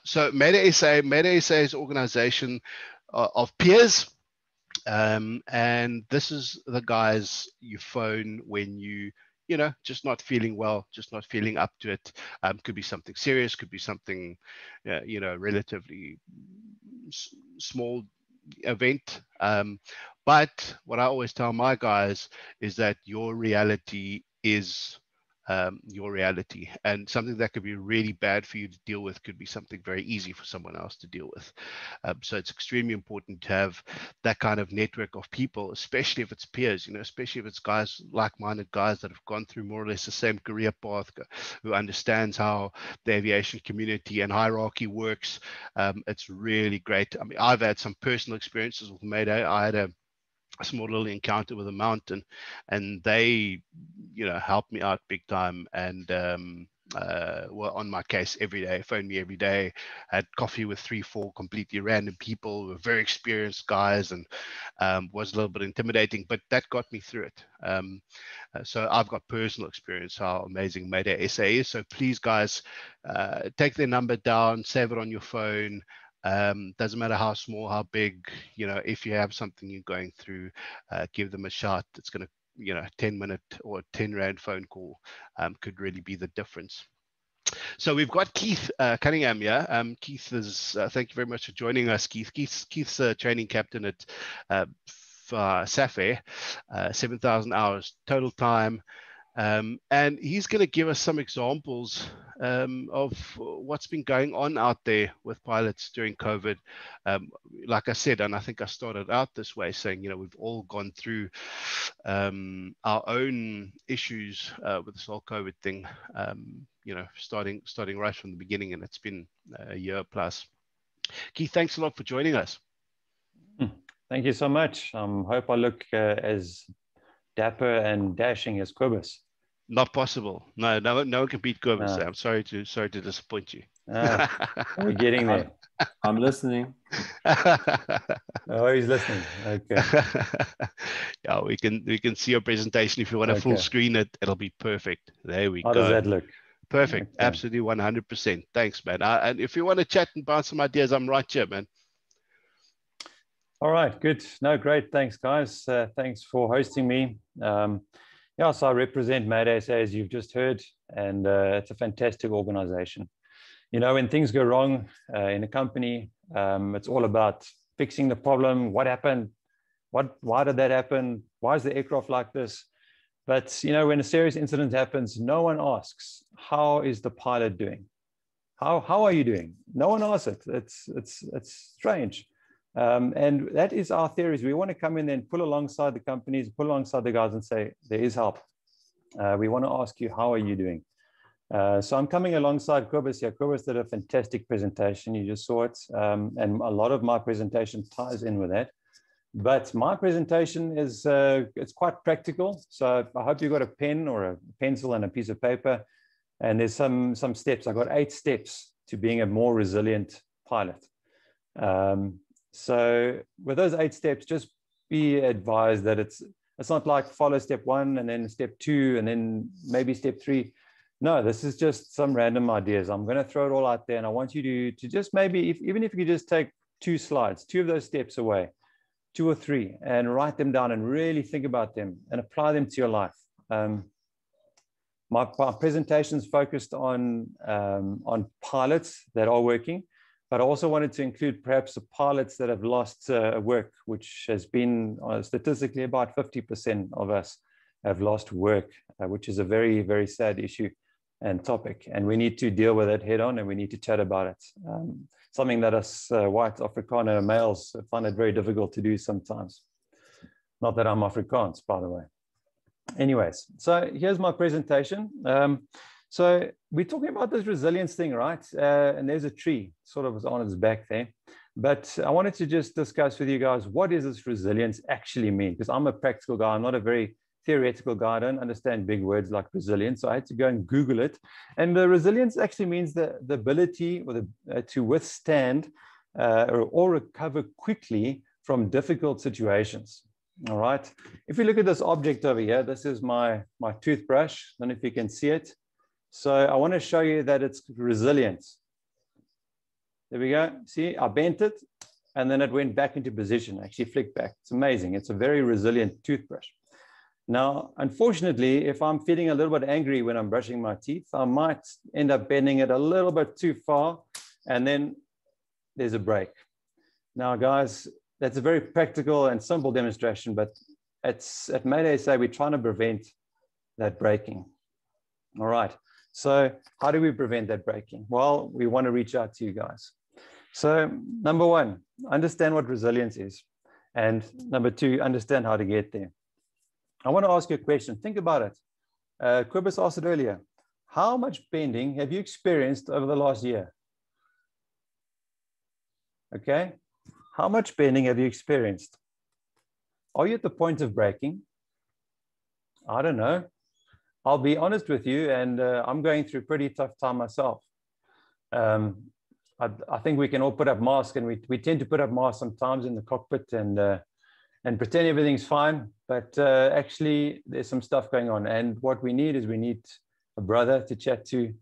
So MayDay-SA is an organization of peers. And this is the guys you phone when you just not feeling well, just not feeling up to it. Could be something serious, could be something, relatively small event. But what I always tell my guys is that your reality is your reality, and something that could be really bad for you to deal with could be something very easy for someone else to deal with. So it's extremely important to have that kind of network of people, especially if it's peers, especially if it's guys, like-minded guys that have gone through more or less the same career path, who understands how the aviation community and hierarchy works. It's really great. I mean, I've had some personal experiences with MayDay. I had a small little encounter with a mountain, and they helped me out big time, and were on my case every day, phoned me every day, had coffee with 3-4 completely random people who were very experienced guys, and was a little bit intimidating, but that got me through it. So I've got personal experience how amazing MayDay-SA is. So please, guys, take their number down, save it on your phone. Doesn't matter how small, how big, if you have something you're going through, give them a shot. It's going to, 10-minute or 10 Rand phone call could really be the difference. So we've got Keith Cunningham here. Keith is, thank you very much for joining us, Keith. Keith's a training captain at SAFE, 7,000 hours total time. And he's going to give us some examples of what's been going on out there with pilots during COVID. Like I said, and I think I started out this way saying, you know, we've all gone through our own issues with this whole COVID thing, you know, starting right from the beginning, and it's been a year plus. Keith, thanks a lot for joining us. Thank you so much. Hope I look as dapper and dashing as Cobus. Not possible. No one can beat Cobus. No. I'm sorry to disappoint you. We're getting there. I'm listening. Oh, he's listening. Okay. Yeah, we can see your presentation. If you want to full screen it, it'll be perfect. There we go. How does that look? Perfect. Okay. Absolutely 100%. Thanks, man. And if you want to chat and bounce some ideas, I'm right here, man. All right, good. No, great. Thanks, guys. Thanks for hosting me. Yeah, so I represent MayDay-SA, as you've just heard, and it's a fantastic organization. You know, when things go wrong in a company, it's all about fixing the problem. What happened? Why did that happen? Why is the aircraft like this? But, you know, when a serious incident happens, no one asks, how is the pilot doing? How are you doing? No one asks it. It's strange. And that is our theories. We want to come in and pull alongside the companies, pull alongside the guys and say, there is help. We want to ask you, how are you doing? So I'm coming alongside Cobus here. Cobus did a fantastic presentation. You just saw it. And a lot of my presentation ties in with that. But my presentation is it's quite practical. So I hope you got a pen or a pencil and a piece of paper. And there's some steps. I got 8 steps to being a more resilient pilot. So with those 8 steps, just be advised that it's not like follow step 1 and then step 2 and then maybe step 3. No, this is just some random ideas. I'm going to throw it all out there, and I want you to just maybe, even if you just take 2 slides, 2 of those steps away, 2 or 3, and write them down and really think about them and apply them to your life. My presentation is focused on pilots that are working, but I also wanted to include perhaps the pilots that have lost work, which has been statistically about 50% of us have lost work, which is a very, very sad issue and topic. And we need to deal with it head on, and we need to chat about it. Something that us white Afrikaner males find it very difficult to do sometimes. Not that I'm Afrikaans, by the way. Anyways, so here's my presentation. So we're talking about this resilience thing, right? And there's a tree sort of on its back there. But I wanted to just discuss with you guys, what does this resilience actually mean? Because I'm a practical guy. I'm not a very theoretical guy. I don't understand big words like resilience. So I had to go and Google it. And the resilience actually means the ability or to withstand or recover quickly from difficult situations. All right. If we look at this object over here, this is my toothbrush. I don't know if you can see it. So I want to show you that it's resilient. There we go. See, I bent it and then it went back into position, actually flicked back. It's amazing. It's a very resilient toothbrush. Now, unfortunately, if I'm feeling a little bit angry when I'm brushing my teeth, I might end up bending it a little bit too far, and then there's a break. Now, guys, that's a very practical and simple demonstration, but at MayDay-SA, we're trying to prevent that breaking. All right. So how do we prevent that breaking? Well, we want to reach out to you guys. So number 1, understand what resilience is. And number 2, understand how to get there. I want to ask you a question. Think about it. Cobus asked it earlier. How much bending have you experienced over the last year? Okay. How much bending have you experienced? Are you at the point of breaking? I don't know. I'll be honest with you, and I'm going through a pretty tough time myself. I think we can all put up masks, and we tend to put up masks sometimes in the cockpit and pretend everything's fine, but actually there's some stuff going on. And what we need is a brother to chat to.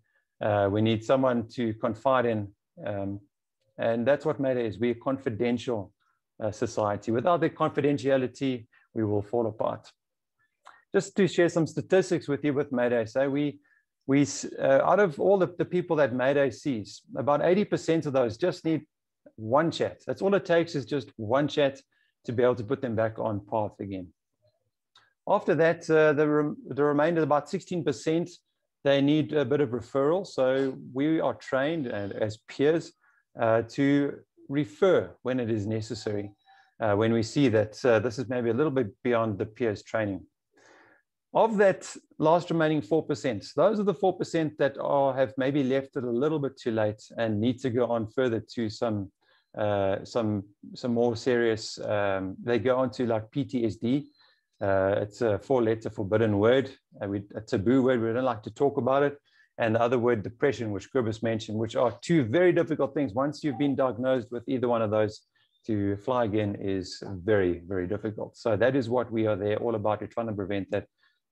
We need someone to confide in. And that's what MayDay is. We're a confidential society. Without the confidentiality, we will fall apart. Just to share some statistics with you with MayDay-SA, we out of all the people that MayDay sees, about 80% of those just need one chat. That's all it takes, is just one chat to be able to put them back on path again. After that, the remainder, about 16%, they need a bit of referral. So we are trained as peers to refer when it is necessary, when we see that this is maybe a little bit beyond the peers training. Of that last remaining 4%, those are the 4% that have maybe left it a little bit too late and need to go on further to some more serious, they go on to like PTSD. It's a 4-letter forbidden word, a taboo word. We don't like to talk about it. And the other word, depression, which Cobus mentioned, which are two very difficult things. Once you've been diagnosed with either one of those, to fly again is very, very difficult. So that is what we are there all about. We're trying to prevent that.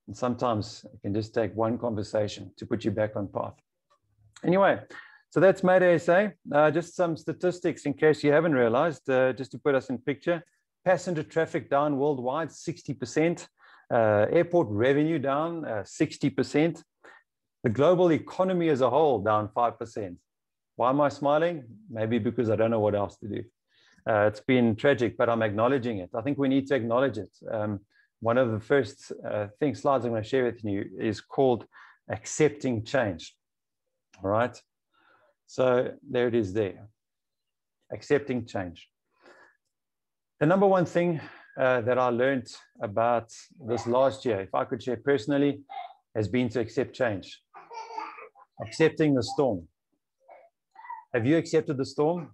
And sometimes it can just take one conversation to put you back on path. Anyway, so that's MayDay-SA. Just some statistics in case you haven't realized, just to put us in picture. Passenger traffic down worldwide, 60%. Airport revenue down, 60%. The global economy as a whole down 5%. Why am I smiling? Maybe because I don't know what else to do. It's been tragic, but I'm acknowledging it. I think we need to acknowledge it. One of the first slides I'm going to share with you is called accepting change. All right. So there it is there. Accepting change. The number one thing that I learned about this last year, if I could share personally, has been to accept change. Accepting the storm. Have you accepted the storm,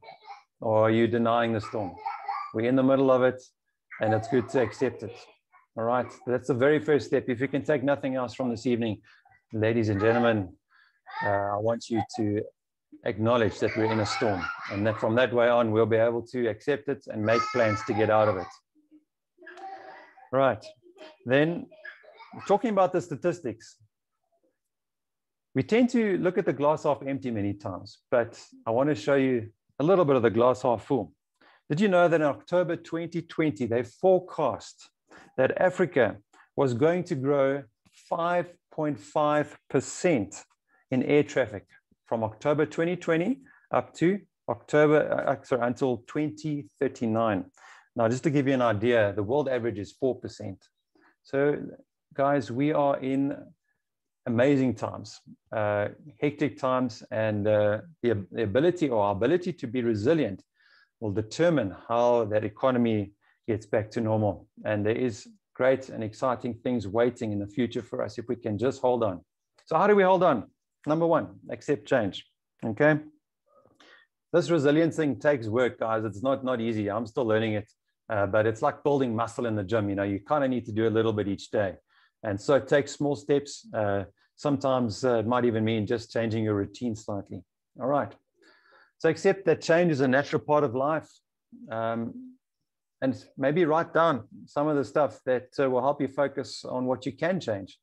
or are you denying the storm? We're in the middle of it, and it's good to accept it. All right, that's the very first step. If you can take nothing else from this evening, ladies and gentlemen, I want you to acknowledge that we're in a storm, and that from that way on, we'll be able to accept it and make plans to get out of it. Right, then talking about the statistics, we tend to look at the glass half empty many times, but I want to show you a little bit of the glass half full. Did you know that in October 2020, they forecast that Africa was going to grow 5.5% in air traffic from October 2020 up to until 2039. Now, just to give you an idea, the world average is 4%. So, guys, we are in amazing times, hectic times, and the ability or our ability to be resilient will determine how that economy gets back to normal. And there is great and exciting things waiting in the future for us if we can just hold on. So how do we hold on? Number one, accept change. Okay. This resilience thing takes work, guys. It's not easy. I'm still learning it, but it's like building muscle in the gym. You know, you kind of need to do a little bit each day. And so it takes small steps. Sometimes it might even mean just changing your routine slightly. All right. So accept that change is a natural part of life. And maybe write down some of the stuff that will help you focus on what you can change.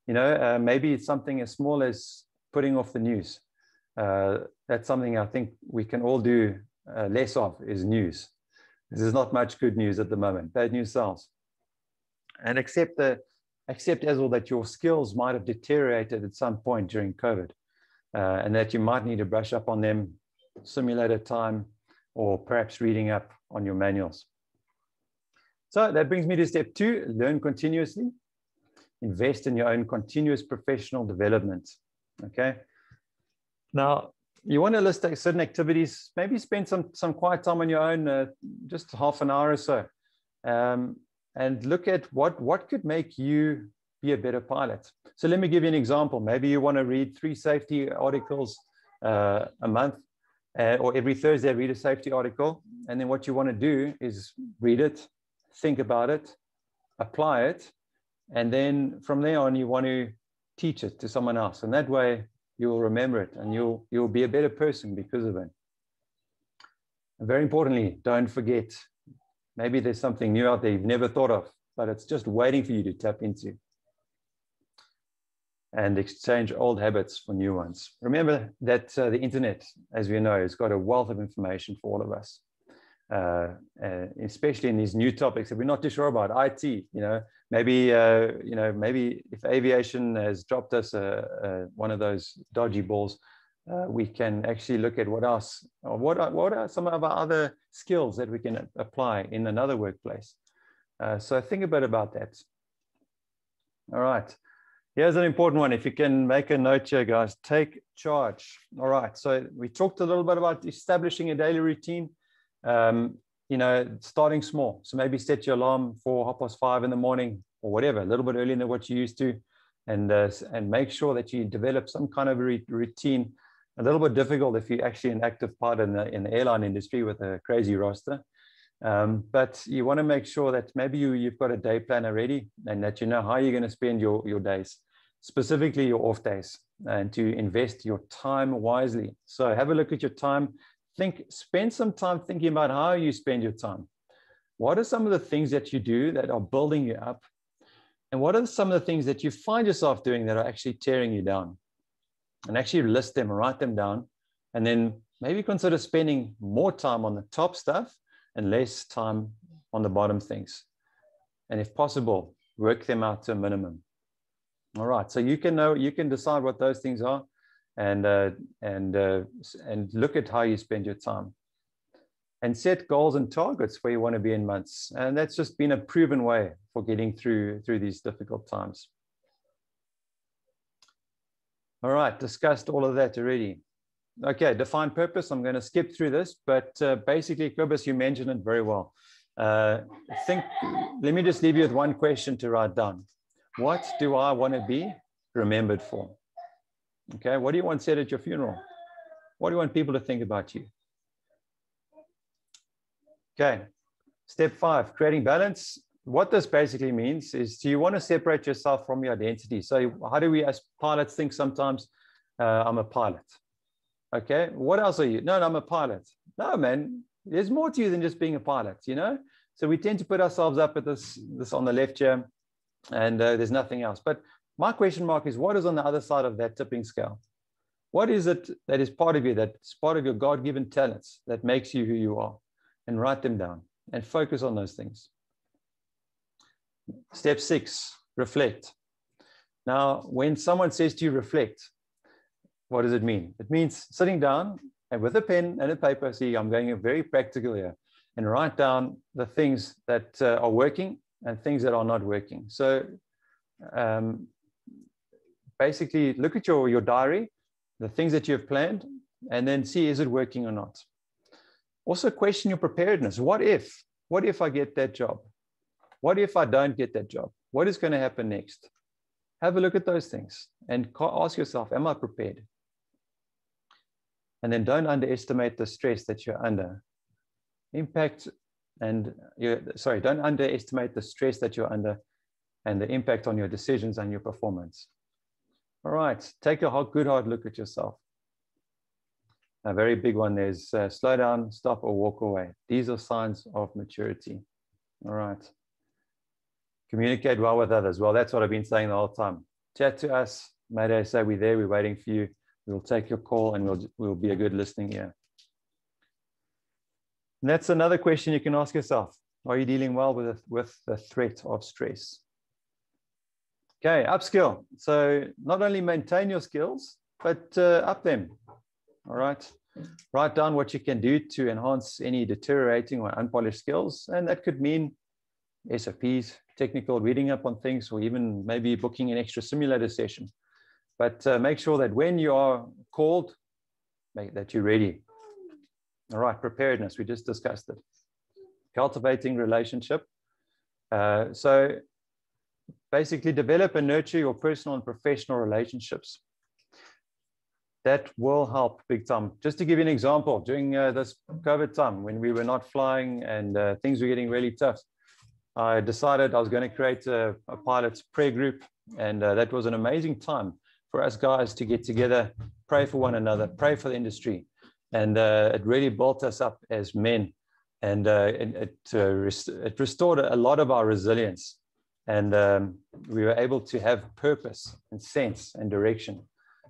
You know, maybe it's something as small as putting off the news. That's something I think we can all do less of, is news. There's not much good news at the moment. Bad news sells. And accept as well that your skills might have deteriorated at some point during COVID, and that you might need to brush up on them, simulator time, or perhaps reading up on your manuals. So that brings me to step 2, learn continuously. Invest in your own continuous professional development. Okay. Now, you want to list certain activities, maybe spend some quiet time on your own, just half an hour or so, and look at what could make you be a better pilot. So let me give you an example. Maybe you want to read 3 safety articles a month, or every Thursday read a safety article. And then what you want to do is read it, think about it, apply it, and then from there on you want to teach it to someone else. And that way you will remember it, and you'll be a better person because of it. And very importantly, don't forget, maybe there's something new out there you've never thought of, but it's just waiting for you to tap into. And exchange old habits for new ones. Remember that the internet, as we know, has got a wealth of information for all of us, especially in these new topics that we're not too sure about. IT, maybe if aviation has dropped us one of those dodgy balls, we can actually look at what else, or what are some of our other skills that we can apply in another workplace. So think a bit about that. All right. Here's an important one. If you can make a note here, guys, take charge. All right. So we talked a little bit about establishing a daily routine, you know, starting small. So maybe set your alarm for 5:30 in the morning or whatever, a little bit earlier than what you used to, and make sure that you develop some kind of routine. A little bit difficult if you're actually an active part in the airline industry with a crazy roster. But you want to make sure that maybe you've got a day planner ready and that you know how you're going to spend your days, specifically your off days, and to invest your time wisely. So have a look at your time. Spend some time thinking about how you spend your time. What are some of the things that you do that are building you up? And what are some of the things that you find yourself doing that are actually tearing you down? And actually list them, write them down, and then maybe consider spending more time on the top stuff and less time on the bottom things. And if possible, work them out to a minimum. All right, so you can decide what those things are, and look at how you spend your time. And set goals and targets where you want to be in months. And that's just been a proven way for getting through these difficult times. All right, discussed all of that already. Okay, define purpose. I'm going to skip through this, but basically, Cobus, you mentioned it very well. Let me just leave you with one question to write down. What do I want to be remembered for? Okay, what do you want said at your funeral? What do you want people to think about you? Okay, step 5, creating balance. What this basically means is, do you want to separate yourself from your identity? So how do we as pilots think sometimes, I'm a pilot. Okay, what else are you? No, I'm a pilot. No, man, there's more to you than just being a pilot, you know? So we tend to put ourselves up at this on the left here, and there's nothing else. But my question mark is, what is on the other side of that tipping scale? What is it that is part of you, that's part of your God-given talents that makes you who you are? And write them down and focus on those things. Step 6, reflect. Now, when someone says to you reflect, what does it mean? It means sitting down and with a pen and a paper, see, I'm going very practical here, and write down the things that are working and things that are not working. So basically look at your diary, the things that you have planned, and then see, is it working or not? Also question your preparedness. What if I get that job? What if I don't get that job? What is going to happen next? Have a look at those things and ask yourself, am I prepared? And then don't underestimate the stress that you're under. Don't underestimate the stress that you're under and the impact on your decisions and your performance. All right, take a good hard look at yourself. A very big one is slow down, stop, or walk away. These are signs of maturity. All right. Communicate well with others. Well, that's what I've been saying the whole time. Chat to us. MayDay-SA, we're there. We're waiting for you. We'll take your call and we'll be a good listening ear. And that's another question you can ask yourself. Are you dealing well with the threat of stress? Okay, upskill. So not only maintain your skills, but up them. All right. Write down what you can do to enhance any deteriorating or unpolished skills. And that could mean SOPs, technical, reading up on things, or even maybe booking an extra simulator session. But make sure that when you are called, that you're ready. All right, preparedness, we just discussed it. Cultivating relationship. So basically develop and nurture your personal and professional relationships. That will help big time. Just to give you an example, during this COVID time, when we were not flying and things were getting really tough, I decided I was going to create a pilot's prayer group. And that was an amazing time for us guys to get together, pray for one another, pray for the industry. And it really built us up as men. And it restored a lot of our resilience. And we were able to have purpose and sense and direction.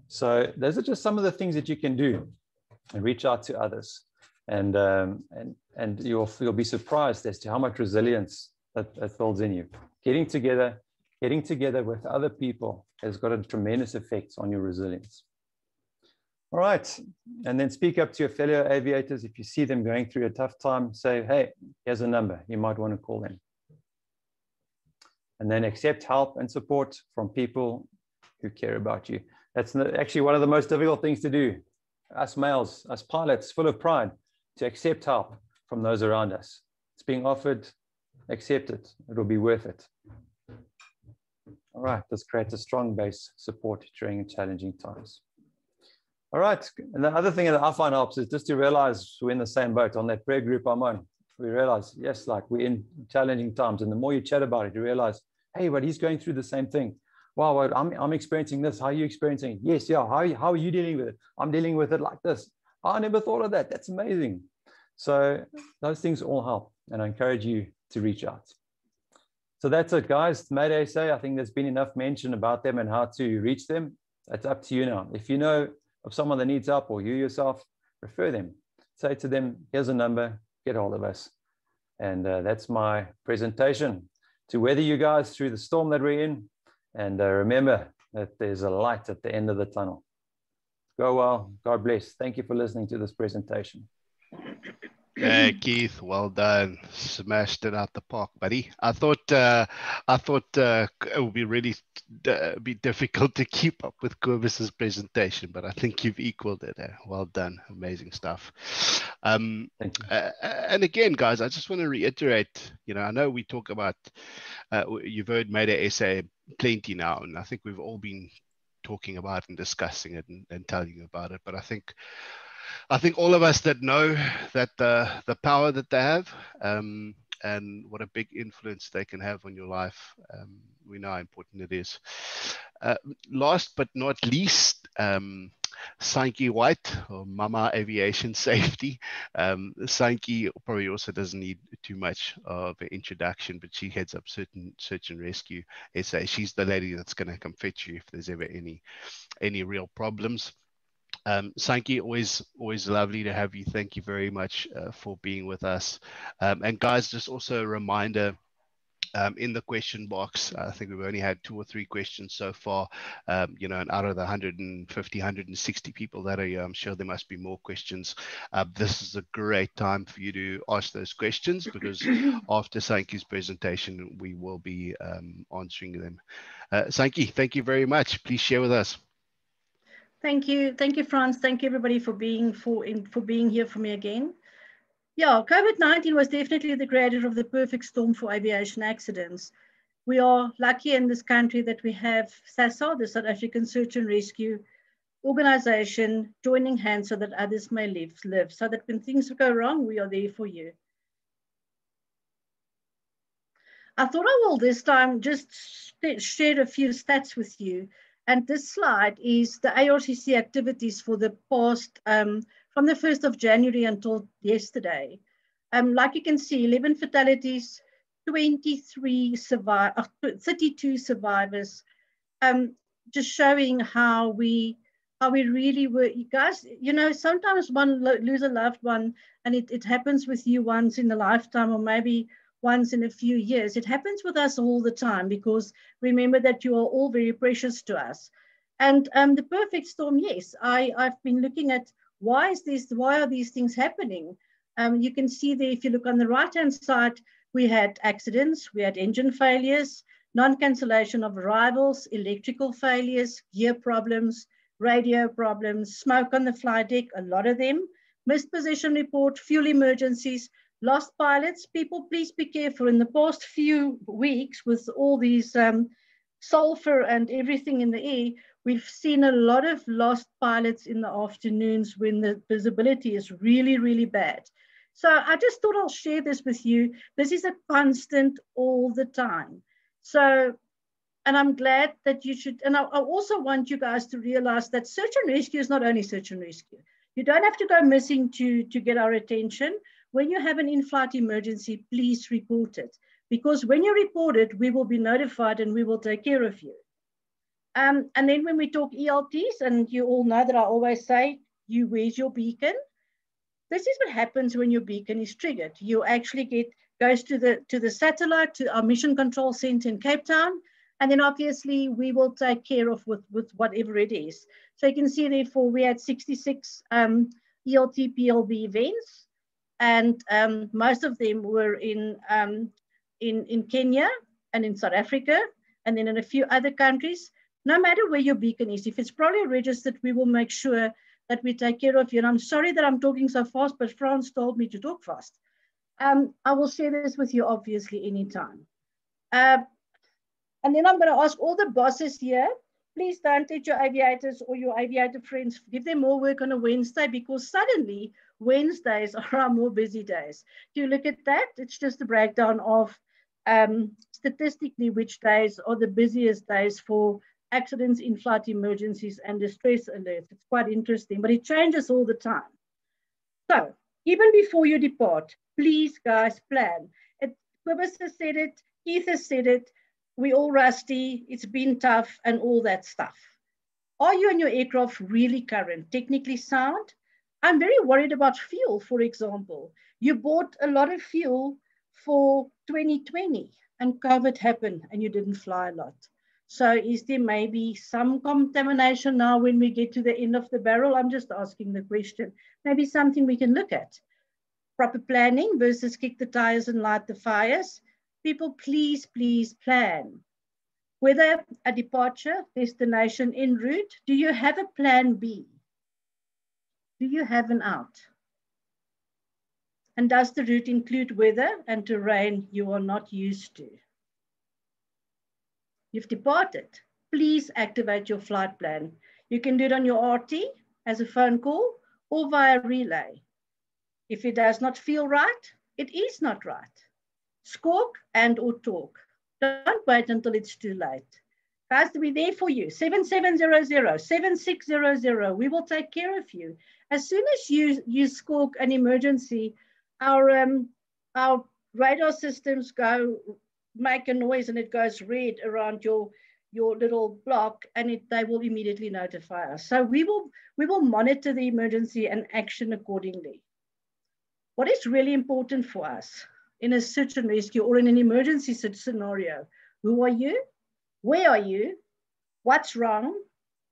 So those are just some of the things that you can do, and reach out to others, and you'll be surprised as to how much resilience that builds in you. Getting together with other people has got a tremendous effect on your resilience. All right, and then speak up to your fellow aviators. If you see them going through a tough time, say, hey, here's a number, you might want to call them. and then accept help and support from people who care about you. That's actually one of the most difficult things to do. Us males, us pilots, full of pride, to accept help from those around us. It's being offered, accept it. It'll be worth it. All right, this creates a strong base support during challenging times. All right, and the other thing that I find helps is just to realize we're in the same boat. On that prayer group I'm on, we realize, yes, like we're in challenging times, and the more you chat about it, you realize, hey, but he's going through the same thing. Wow, I'm experiencing this. How are you experiencing it? Yes, yeah. How are you dealing with it? I'm dealing with it like this. Oh, I never thought of that. That's amazing. So those things all help, and I encourage you to reach out. So that's it, guys. MayDay-SA, I think there's been enough mention about them and how to reach them. It's up to you now. If you know of someone that needs help, or you yourself, refer them. Say to them, here's a number, get hold of us. And that's my presentation to weather you guys through the storm that we're in. And remember that there's a light at the end of the tunnel. Go well. God bless. Thank you for listening to this presentation. Hey, Keith, well done. Smashed it out the park, buddy. I thought it would be really be difficult to keep up with Cobus's presentation, but I think you've equaled it. Well done. Amazing stuff. Thank you. And again, guys, I just want to reiterate, I know we talk about, you've heard MayDay-SA plenty now, and I think we've all been talking about and discussing it and telling you about it, but I think all of us that know that the power that they have and what a big influence they can have on your life, we know how important it is. Last but not least, Santjie White, or Mama Aviation Safety. Santjie probably also doesn't need too much of an introduction, but she heads up Search and Rescue SA. She's the lady that's going to come fetch you if there's ever any real problems. Santjie, always lovely to have you. Thank you very much for being with us. And guys, just also a reminder, in the question box, I think we've only had 2 or 3 questions so far, and out of the 150, 160 people that are here, I'm sure there must be more questions. This is a great time for you to ask those questions, because after Santjie's presentation, we will be answering them. Santjie, thank you very much. Please share with us. Thank you, Franz. Thank you, everybody, for being here for me again. Yeah, COVID-19 was definitely the creator of the perfect storm for aviation accidents. We are lucky in this country that we have SASA, the South African Search and Rescue Organization, joining hands so that others may live, so that when things go wrong, we are there for you. I thought I will this time just share a few stats with you. And this slide is the ARCC activities for the past, from the 1st of January until yesterday. Like you can see, 11 fatalities, 32 survivors, just showing how we really were. You guys, sometimes one lose a loved one, and it happens with you once in a lifetime, or maybe once in a few years. It happens with us all the time, because remember that you are all very precious to us. And the perfect storm, yes, I've been looking at why are these things happening? You can see there, if you look on the right-hand side, we had accidents, we had engine failures, non-cancellation of arrivals, electrical failures, gear problems, radio problems, smoke on the flight deck, a lot of them, missed position report, fuel emergencies, lost pilots. People, please be careful. In the past few weeks, with all these sulfur and everything in the air, we've seen a lot of lost pilots in the afternoons when the visibility is really, really bad. So I just thought I'll share this with you. This is a constant all the time. So, and I'm glad that you should, and I also want you guys to realize that search and rescue is not only search and rescue. You don't have to go missing to get our attention. When you have an in-flight emergency, please report it. Because when you report it, we will be notified and we will take care of you. And then when we talk ELTs, and you all know that I always say, where's your beacon? This is what happens when your beacon is triggered. You actually goes to the satellite, to our mission control center in Cape Town, and then obviously we will take care of with whatever it is. So you can see, therefore, we had 66 ELT PLB events, and most of them were in Kenya and in South Africa, and then in a few other countries. No matter where your beacon is, if it's probably registered, we will make sure that we take care of you. And I'm sorry that I'm talking so fast, but Franz told me to talk fast. I will share this with you, obviously, anytime. And then I'm going to ask all the bosses here, please don't let your aviators or your aviator friends give them more work on a Wednesday, because suddenly Wednesdays are our more busy days. If you look at that, it's just a breakdown of statistically which days are the busiest days for accidents, in-flight emergencies, and distress alerts. It's quite interesting, but it changes all the time. So even before you depart, please, guys, plan. Cobus has said it, Keith has said it, we're all rusty, it's been tough, and all that stuff. Are you and your aircraft really current, technically sound? I'm very worried about fuel, for example. You bought a lot of fuel for 2020, and COVID happened, and you didn't fly a lot. So is there maybe some contamination now when we get to the end of the barrel? I'm just asking the question. Maybe something we can look at. Proper planning versus kick the tires and light the fires. People, please, please plan. Whether a departure, destination, en route, do you have a plan B? Do you have an out? And does the route include weather and terrain you are not used to? You've departed. Please activate your flight plan. You can do it on your RT as a phone call or via relay. If it does not feel right, it is not right. Squawk and or talk. Don't wait until it's too late. Guys, we're there for you. 7700, 7600. We will take care of you. As soon as you squawk an emergency, our radar systems make a noise and it goes red around your little block, and they will immediately notify us. So we will monitor the emergency and action accordingly. What is really important for us in a search and rescue or in an emergency scenario? Who are you? Where are you? What's wrong?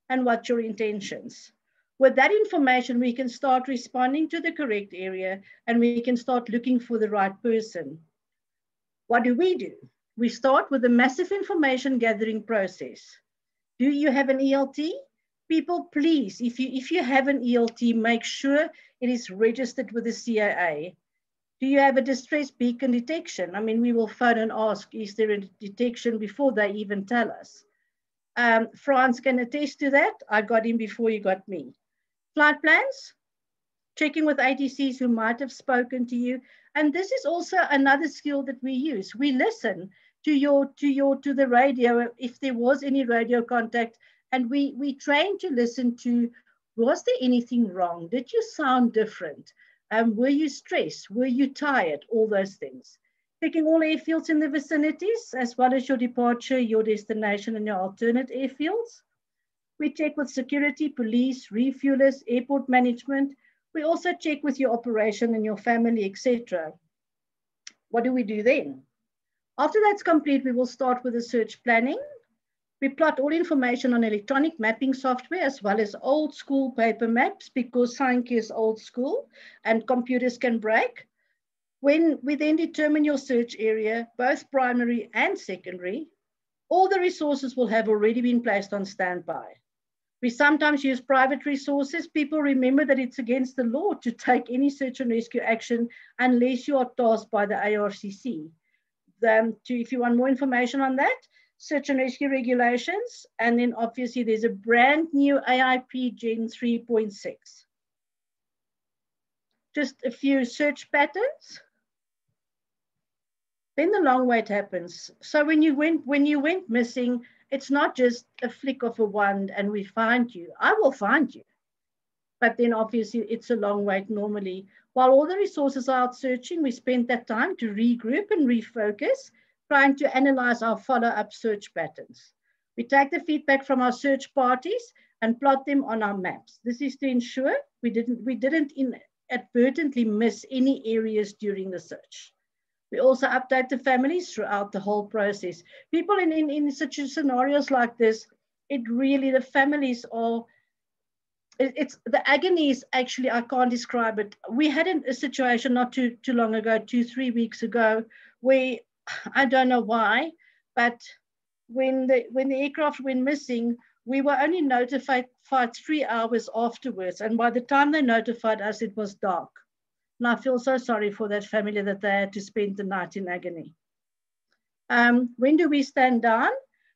And what's your intentions? With that information, we can start responding to the correct area, and we can start looking for the right person. What do? We start with a massive information gathering process. Do you have an ELT? People, please, if you have an ELT, make sure it is registered with the CAA. Do you have a distress beacon detection? I mean, we will phone and ask, is there a detection before they even tell us? Franz can attest to that. I got him before you got me. Flight plans, checking with ATCs who might have spoken to you. And this is also another skill that we use. We listen to the radio if there was any radio contact, and we train to listen to, was there anything wrong? Did you sound different? Were you stressed? Were you tired? All those things. Checking all airfields in the vicinities, as well as your departure, your destination, and your alternate airfields. We check with security, police, refuelers, airport management. We also check with your operation and your family, etc. What do we do then? After that's complete, we will start with the search planning. We plot all information on electronic mapping software as well as old school paper maps, because science is old school and computers can break. When we then determine your search area, both primary and secondary, all the resources will have already been placed on standby. We sometimes use private resources. People, remember that it's against the law to take any search and rescue action unless you are tasked by the ARCC. If you want more information on that, search and rescue regulations, and then obviously there's a brand new AIP Gen 3.6. Just a few search patterns. Then the long wait happens. So when you went missing, it's not just a flick of a wand and we find you. I will find you. But then obviously it's a long wait normally. While all the resources are out searching, we spend that time to regroup and refocus, trying to analyze our follow-up search patterns. We take the feedback from our search parties and plot them on our maps. This is to ensure we didn't inadvertently miss any areas during the search. We also update the families throughout the whole process. People in such scenarios like this, the families are, the agony is actually, I can't describe it. We had a situation not too long ago, 2-3 weeks ago, where I don't know why, But when the aircraft went missing, we were only notified 3 hours afterwards. And by the time they notified us, it was dark. And I feel so sorry for that family that they had to spend the night in agony. When do we stand down?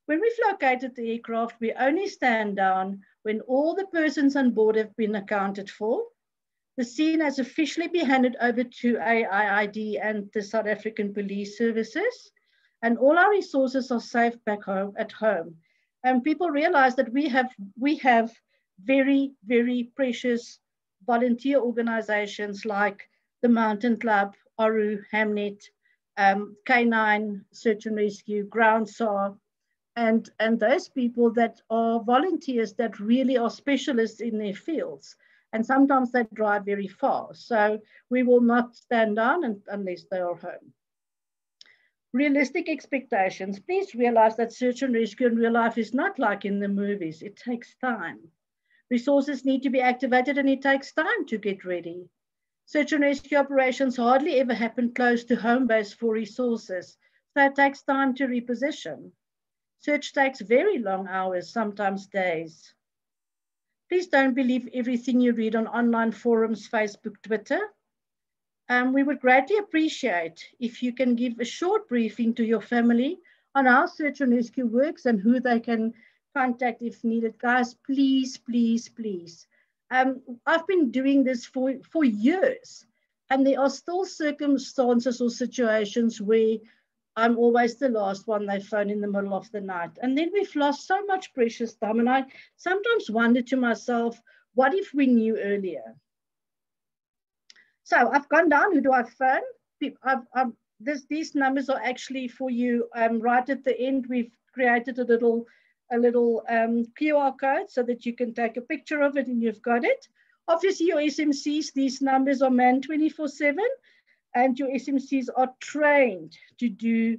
When we've located the aircraft, we only stand down when all the persons on board have been accounted for. The scene has officially been handed over to AIID and the South African Police Services, and all our resources are safe back home at home. And people realize that we have very, very precious volunteer organizations like the Mountain Club, Oru, Hamnet, K9, Search and Rescue, Ground SAR, and those people that are volunteers that really are specialists in their fields. And sometimes they drive very far. So we will not stand down unless they are home. Realistic expectations. Please realize that search and rescue in real life is not like in the movies. It takes time. Resources need to be activated and it takes time to get ready. Search and rescue operations hardly ever happen close to home base for resources, so it takes time to reposition. Search takes very long hours, sometimes days. Please don't believe everything you read on online forums, Facebook, Twitter. We would greatly appreciate if you can give a short briefing to your family on how search and rescue works and who they can contact if needed. Guys, please, please, please. I've been doing this for years, and there are still circumstances or situations where I'm always the last one they phone in the middle of the night. And then we've lost so much precious time. And I sometimes wonder to myself, what if we knew earlier? So I've gone down. Who do I phone? These numbers are actually for you. Right at the end, we've created a little QR code so that you can take a picture of it and you've got it. Obviously, your SMCs, these numbers are manned 24/7, and your SMCs are trained to do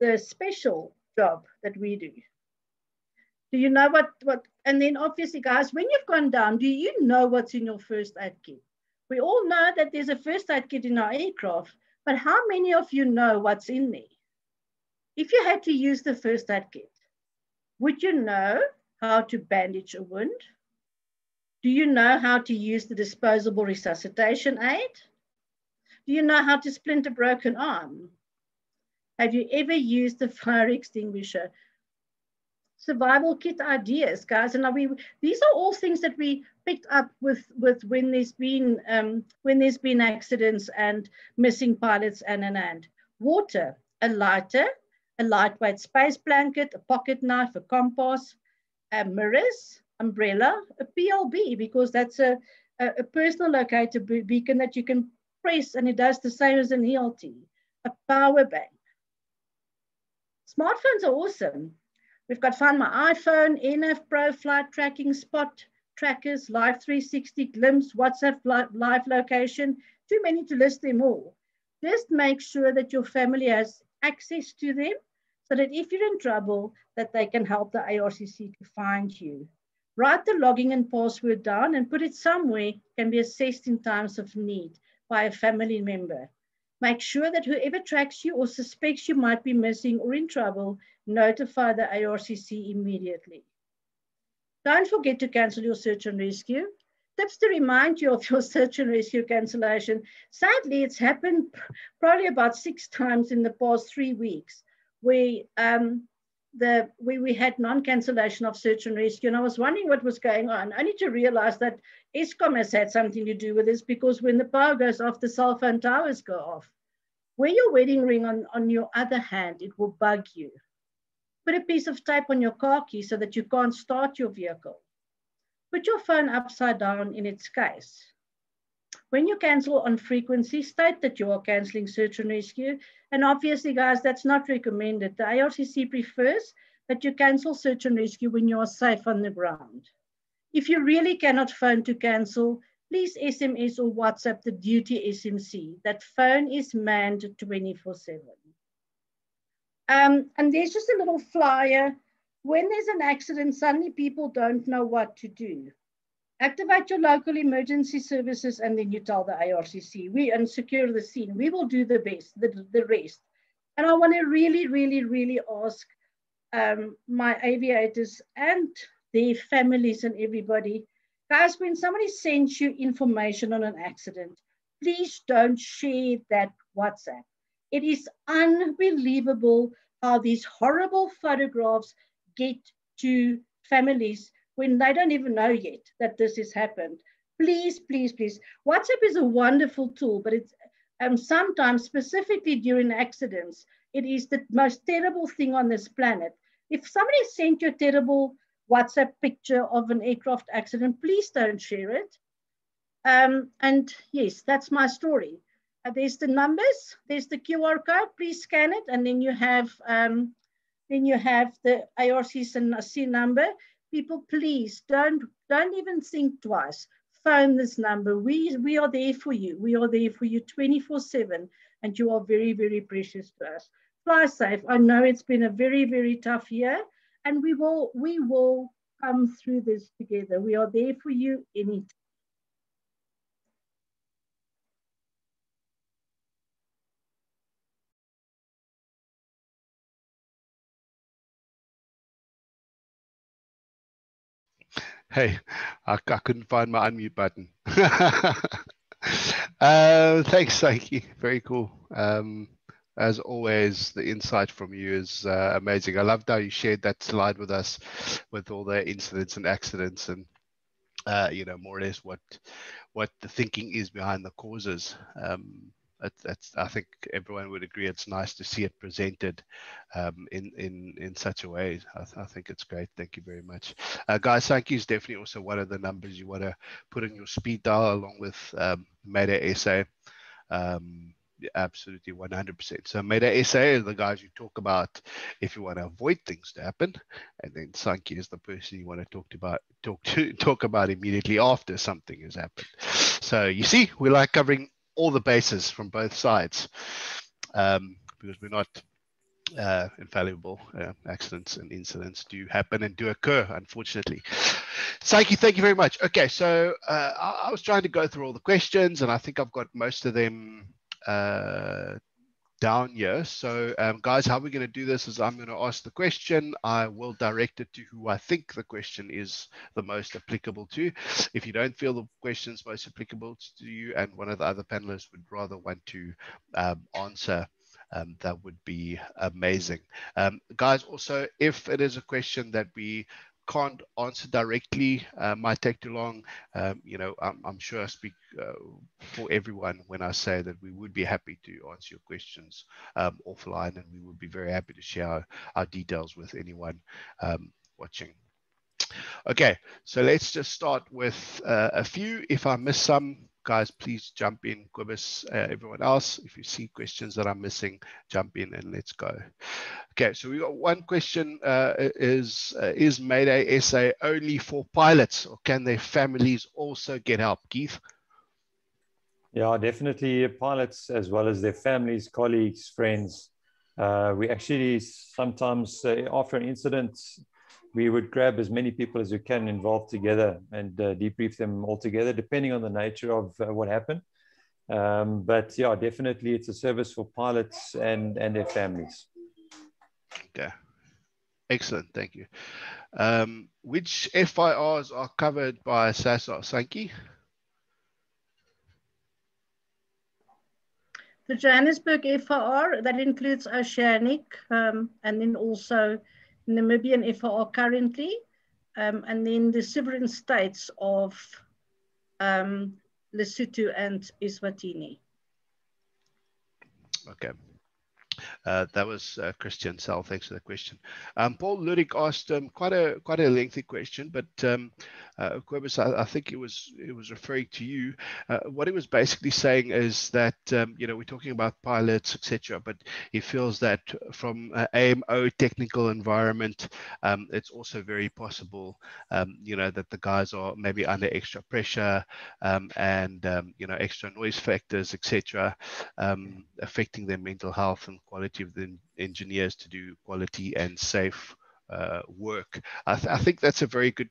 the special job that we do. Do you know what? And then obviously, guys, when you've gone down, do you know what's in your first aid kit? We all know that there's a first aid kit in our aircraft, but how many of you know what's in there? If you had to use the first aid kit, would you know how to bandage a wound? Do you know how to use the disposable resuscitation aid? Do you know how to splint a broken arm? Have you ever used the fire extinguisher? Survival kit ideas, guys. And these are all things that we picked up with when there's been accidents and missing pilots and. Water, a lighter, a lightweight space blanket, a pocket knife, a compass, mirrors, umbrella, a PLB, because that's a personal locator beacon that you can press and it does the same as an ELT, a power bank. Smartphones are awesome. We've got Find My iPhone, AirNav Pro, flight tracking, spot trackers, Live 360, Glimpse, WhatsApp live location. Too many to list them all. Just make sure that your family has access to them so that if you're in trouble, that they can help the ARCC to find you. Write the login and password down and put it somewhere can be assessed in times of need by a family member. Make sure that whoever tracks you or suspects you might be missing or in trouble, notify the ARCC immediately. Don't forget to cancel your search and rescue. Tips to remind you of your search and rescue cancellation. Sadly, it's happened probably about 6 times in the past 3 weeks where we had non-cancellation of search and rescue. And I was wondering what was going on. Only to realize that Eskom has had something to do with this, because when the power goes off, the cell phone towers go off. Wear your wedding ring on your other hand, it will bug you. Put a piece of tape on your car key so that you can't start your vehicle. Put your phone upside down in its case. When you cancel on frequency, state that you are cancelling search and rescue. And obviously, guys, that's not recommended. The ARCC prefers that you cancel search and rescue when you are safe on the ground. If you really cannot phone to cancel, please SMS or WhatsApp the duty SMC. That phone is manned 24/7. And there's just a little flyer. When there's an accident, suddenly people don't know what to do. Activate your local emergency services and then you tell the ARCC. And secure the scene. We will do the rest. And I want to really, really, really ask my aviators and their families and everybody, guys, when somebody sends you information on an accident, please don't share that WhatsApp. It is unbelievable how these horrible photographs get to families when they don't even know yet that this has happened. Please, please, please. WhatsApp is a wonderful tool, but it's sometimes, specifically during accidents, it is the most terrible thing on this planet. If somebody sent you a terrible WhatsApp picture of an aircraft accident, please don't share it. And yes, that's my story. There's the numbers, there's the QR code, please scan it, and then you have the ARC's and C number. People, please don't even think twice. Phone this number. We are there for you. We are there for you 24/7, and you are very, very precious to us. Fly safe. I know it's been a very, very tough year, and we will come through this together. We are there for you anytime. Hey, I couldn't find my unmute button. Thanks, Santjie. Very cool. As always, the insight from you is amazing. I loved how you shared that slide with us with all the incidents and accidents and, more or less what the thinking is behind the causes. I think everyone would agree it's nice to see it presented in such a way. I think it's great. Thank you very much. Guys, Santjie is definitely also one of the numbers you want to put in your speed dial along with MayDay-SA. Absolutely 100%. So MayDay-SA is the guys you talk about if you want to avoid things to happen, and then Santjie is the person you want to talk about immediately after something has happened. So you see, we like covering all the bases from both sides because we're not infallible. Accidents and incidents do happen and do occur, unfortunately. Santjie, thank you very much. Okay, so I was trying to go through all the questions, and I think I've got most of them down here. So guys, how we're going to do this is I'm going to ask the question. I will direct it to who I think the question is the most applicable to. If you don't feel the question is most applicable to you and one of the other panelists would rather want to answer, that would be amazing. Guys, also, if it is a question that we can't answer directly, might take too long, I'm sure I speak for everyone when I say that we would be happy to answer your questions offline, and we would be very happy to share our details with anyone watching. Okay, so let's just start with a few. If I miss some, guys, please jump in. Cobus, everyone else, if you see questions that I'm missing, jump in and let's go. Okay, so we got one question. Is MayDay-SA only for pilots, or can their families also get help? Keith? Yeah, definitely pilots as well as their families, colleagues, friends. We actually sometimes, after an incident, we would grab as many people as we can involved together and debrief them all together, depending on the nature of what happened. But yeah, definitely it's a service for pilots and their families. Okay, excellent, thank you. Which FIRs are covered by SASA, Santjie? The Johannesburg FIR, that includes Oceanic, and then also Namibian FIR currently, and then the sovereign states of Lesotho and Eswatini. Okay. That was Christian Sal. Thanks for the question. Paul Ludik asked quite a lengthy question, but Cobus, I think it was referring to you. What he was basically saying is that we're talking about pilots, etc., but he feels that from an AMO technical environment, it's also very possible, that the guys are maybe under extra pressure and extra noise factors, etc., affecting their mental health and quality of the engineers to do quality and safe work. I think that's a very good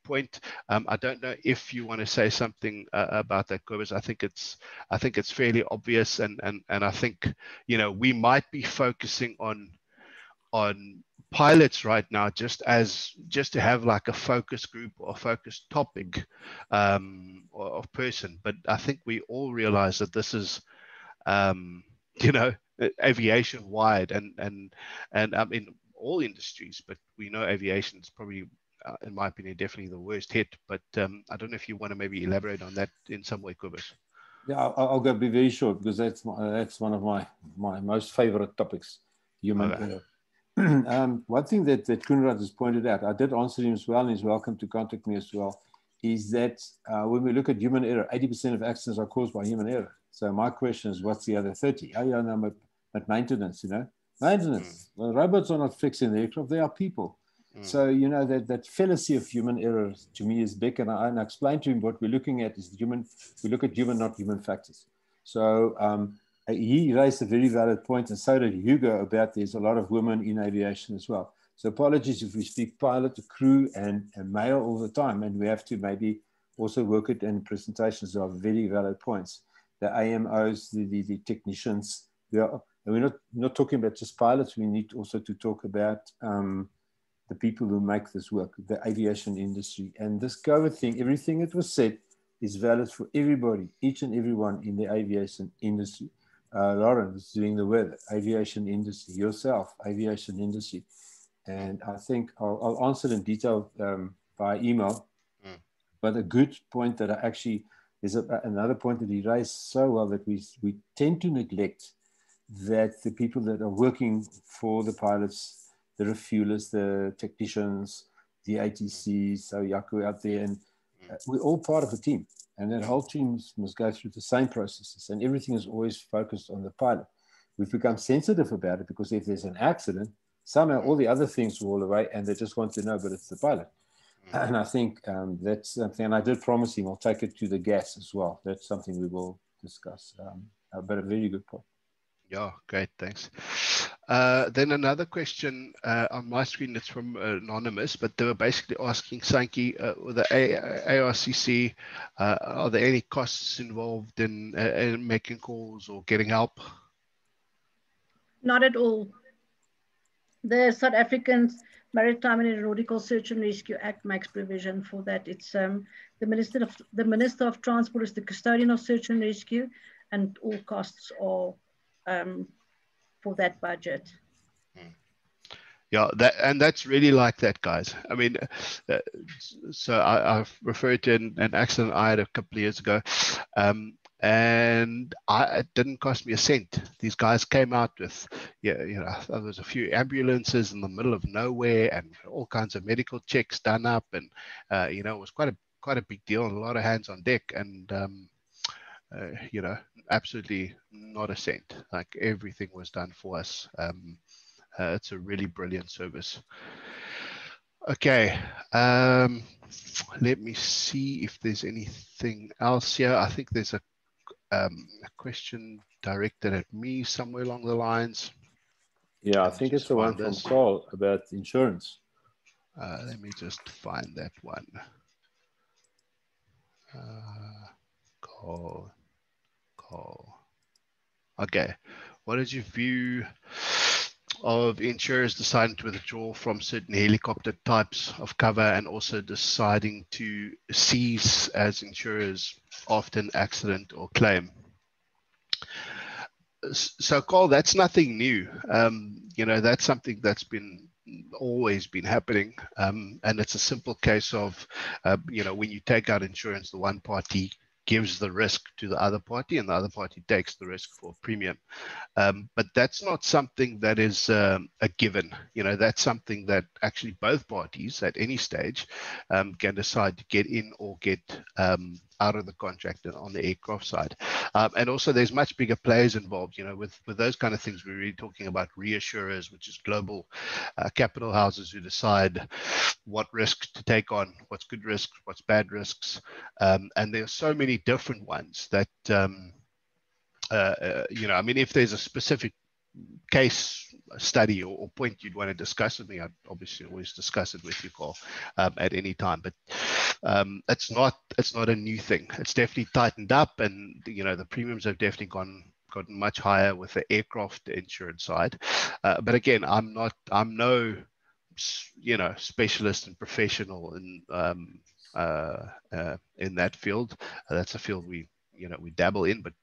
point. I don't know if you want to say something about that, Cobus. I think it's fairly obvious, and I think, you know, we might be focusing on pilots right now just to have like a focus group or a focus topic or person, but I think we all realize that this is you know, aviation wide, and I mean all industries, but we know aviation is probably in my opinion definitely the worst hit. But I don't know if you want to maybe elaborate on that in some way, Cobus. Yeah, I'll go be very short, because that's one of my most favorite topics, human error. One thing that Koenraad has pointed out, I did answer him as well, and he's welcome to contact me as well, is that when we look at human error, 80% of accidents are caused by human error. So my question is, what's the other 30? Oh, yeah, no, but maintenance, you know, maintenance. Well, robots are not fixing the aircraft; they are people. So, you know, that fallacy of human error to me is big, and I explained to him what we're looking at is human. We look at human, not human factors. So he raised a very valid point, and so did Hugo, about there's a lot of women in aviation as well. So apologies if we speak pilot, crew, and male all the time, and we have to maybe also work it in presentations. Are very valid points. The AMOs, the technicians, and we're not talking about just pilots. We need also to talk about the people who make this work, the aviation industry. And this COVID thing, everything that was said is valid for everybody, each and everyone in the aviation industry. Lauren was doing the weather, aviation industry, yourself, aviation industry. And I think I'll answer in detail by email. But a good point that I actually, is another point that he raised so well, that we tend to neglect that the people that are working for the pilots, the refuelers, the technicians, the ATCs, so Yaku out there, and we're all part of a team. And that whole team must go through the same processes, and everything is always focused on the pilot. We've become sensitive about it, because if there's an accident, somehow all the other things fall away, and they just want to know, but it's the pilot. And I think that's something, and I did promise him I'll take it to the gas as well. That's something we will discuss, but a very good point. Yeah, great, thanks. Then another question on my screen, it's from Anonymous, but they were basically asking, Santjie, with the ARCC, are there any costs involved in making calls or getting help? Not at all. The South African Maritime and Aeronautical Search and Rescue Act makes provision for that. It's the Minister of Transport is the custodian of search and rescue, and all costs are for that budget. Yeah, that's really like that, guys. I mean, so I've referred to an accident I had a couple of years ago, and it didn't cost me a cent. These guys came out with, there was a few ambulances in the middle of nowhere, and all kinds of medical checks done up, and it was quite a big deal, and a lot of hands on deck, and absolutely not a cent. Like, everything was done for us. It's a really brilliant service. Okay, let me see if there's anything else here. I think there's a question directed at me somewhere along the lines. Yeah, I think it's the one from Carl about insurance. Let me just find that one. Carl. Okay, what is your view of insurers deciding to withdraw from certain helicopter types of cover, and also deciding to cease as insurers after an accident or claim? So, Carl, that's nothing new. That's something that's always been happening, and it's a simple case of, when you take out insurance, the one party gives the risk to the other party, and the other party takes the risk for premium. But that's not something that is a given. That's something that actually both parties at any stage can decide to get in or get out of the contract on the aircraft side. And also there's much bigger players involved. With those kind of things, we're really talking about reassurers, which is global capital houses who decide what risks to take on, what's good risks, what's bad risks. And there are so many different ones that, if there's a specific case study or point you'd want to discuss with me, I'd obviously always discuss it with you, Carl, at any time. But it's not a new thing. It's definitely tightened up, and the premiums have definitely gotten much higher with the aircraft insurance side. But again, I'm no specialist and professional in that field. That's a field we dabble in, but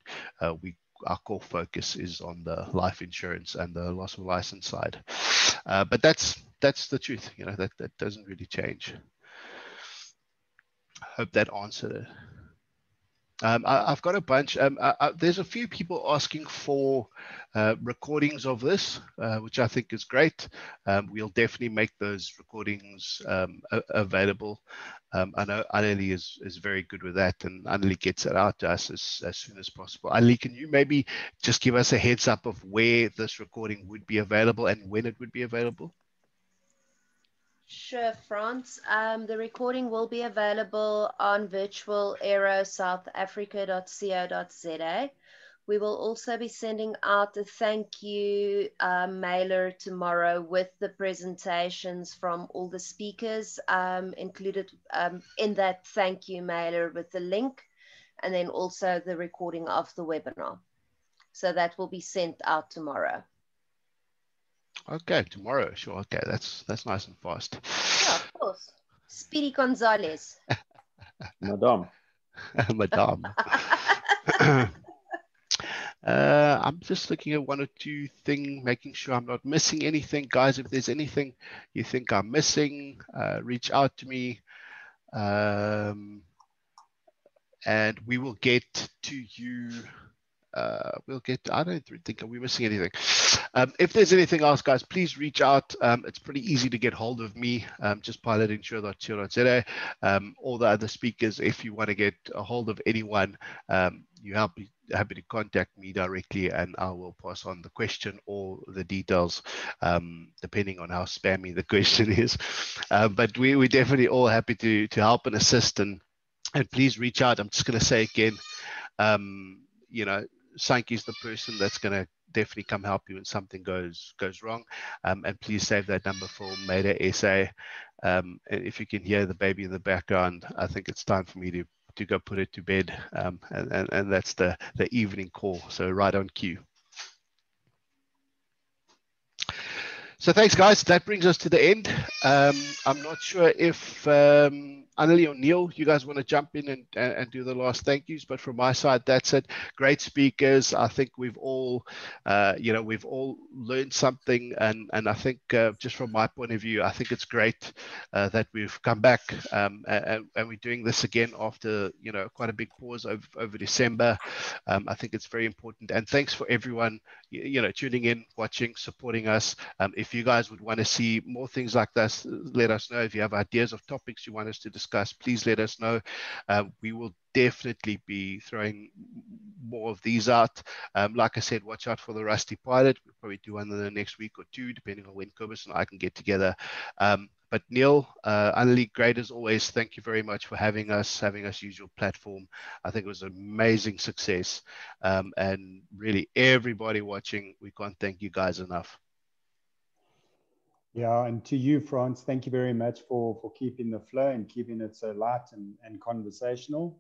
our core focus is on the life insurance and the loss of license side. But that's the truth. That doesn't really change. Hope that answered it. I've got a bunch. There's a few people asking for recordings of this, which I think is great. We'll definitely make those recordings available. I know Annelie is very good with that, and Annelie gets it out to us as soon as possible. Annelie, can you maybe just give us a heads up of where this recording would be available and when it would be available? Sure, Franz. The recording will be available on virtualaerosouthafrica.co.za. We will also be sending out a thank you mailer tomorrow with the presentations from all the speakers included in that thank you mailer with the link, and then also the recording of the webinar. So that will be sent out tomorrow. Okay, tomorrow, sure. Okay, that's nice and fast. Yeah, of course. Speedy Gonzalez. Madame. Madame. I'm just looking at one or two things, making sure I'm not missing anything. Guys, if there's anything you think I'm missing, reach out to me. And we will get to you. I don't think we're missing anything. If there's anything else, guys, please reach out. It's pretty easy to get hold of me. Just pilot.insure.co.za. All the other speakers, if you want to get a hold of anyone, you're happy to contact me directly, and I will pass on the question or the details, depending on how spammy the question is. But we're definitely all happy to help and assist, and please reach out. I'm just going to say again, Santjie is the person that's going to definitely come help you when something goes wrong. And please save that number for MayDay-SA. And if you can hear the baby in the background, I think it's time for me to go put it to bed. And that's the evening call. So right on cue. So thanks, guys. That brings us to the end. I'm not sure if Annelie or Neil, you guys want to jump in and do the last thank yous, but from my side, that's it. Great speakers. I think we've all, we've all learned something, and I think just from my point of view, I think it's great that we've come back and we're doing this again after quite a big pause over December. I think it's very important, and thanks for everyone tuning in, watching, supporting us. If you guys would want to see more things like this, let us know. If you have ideas of topics you want us to discuss, please let us know. We will definitely be throwing more of these out. Like I said, watch out for the Rusty Pilot. We'll probably do one in the next week or two, depending on when Cobus and I can get together. But Neil, Annelie, great as always. Thank you very much for having us use your platform. I think it was an amazing success. And really, everybody watching, we can't thank you guys enough. Yeah, and to you, Franz, thank you very much for keeping the flow and keeping it so light and conversational.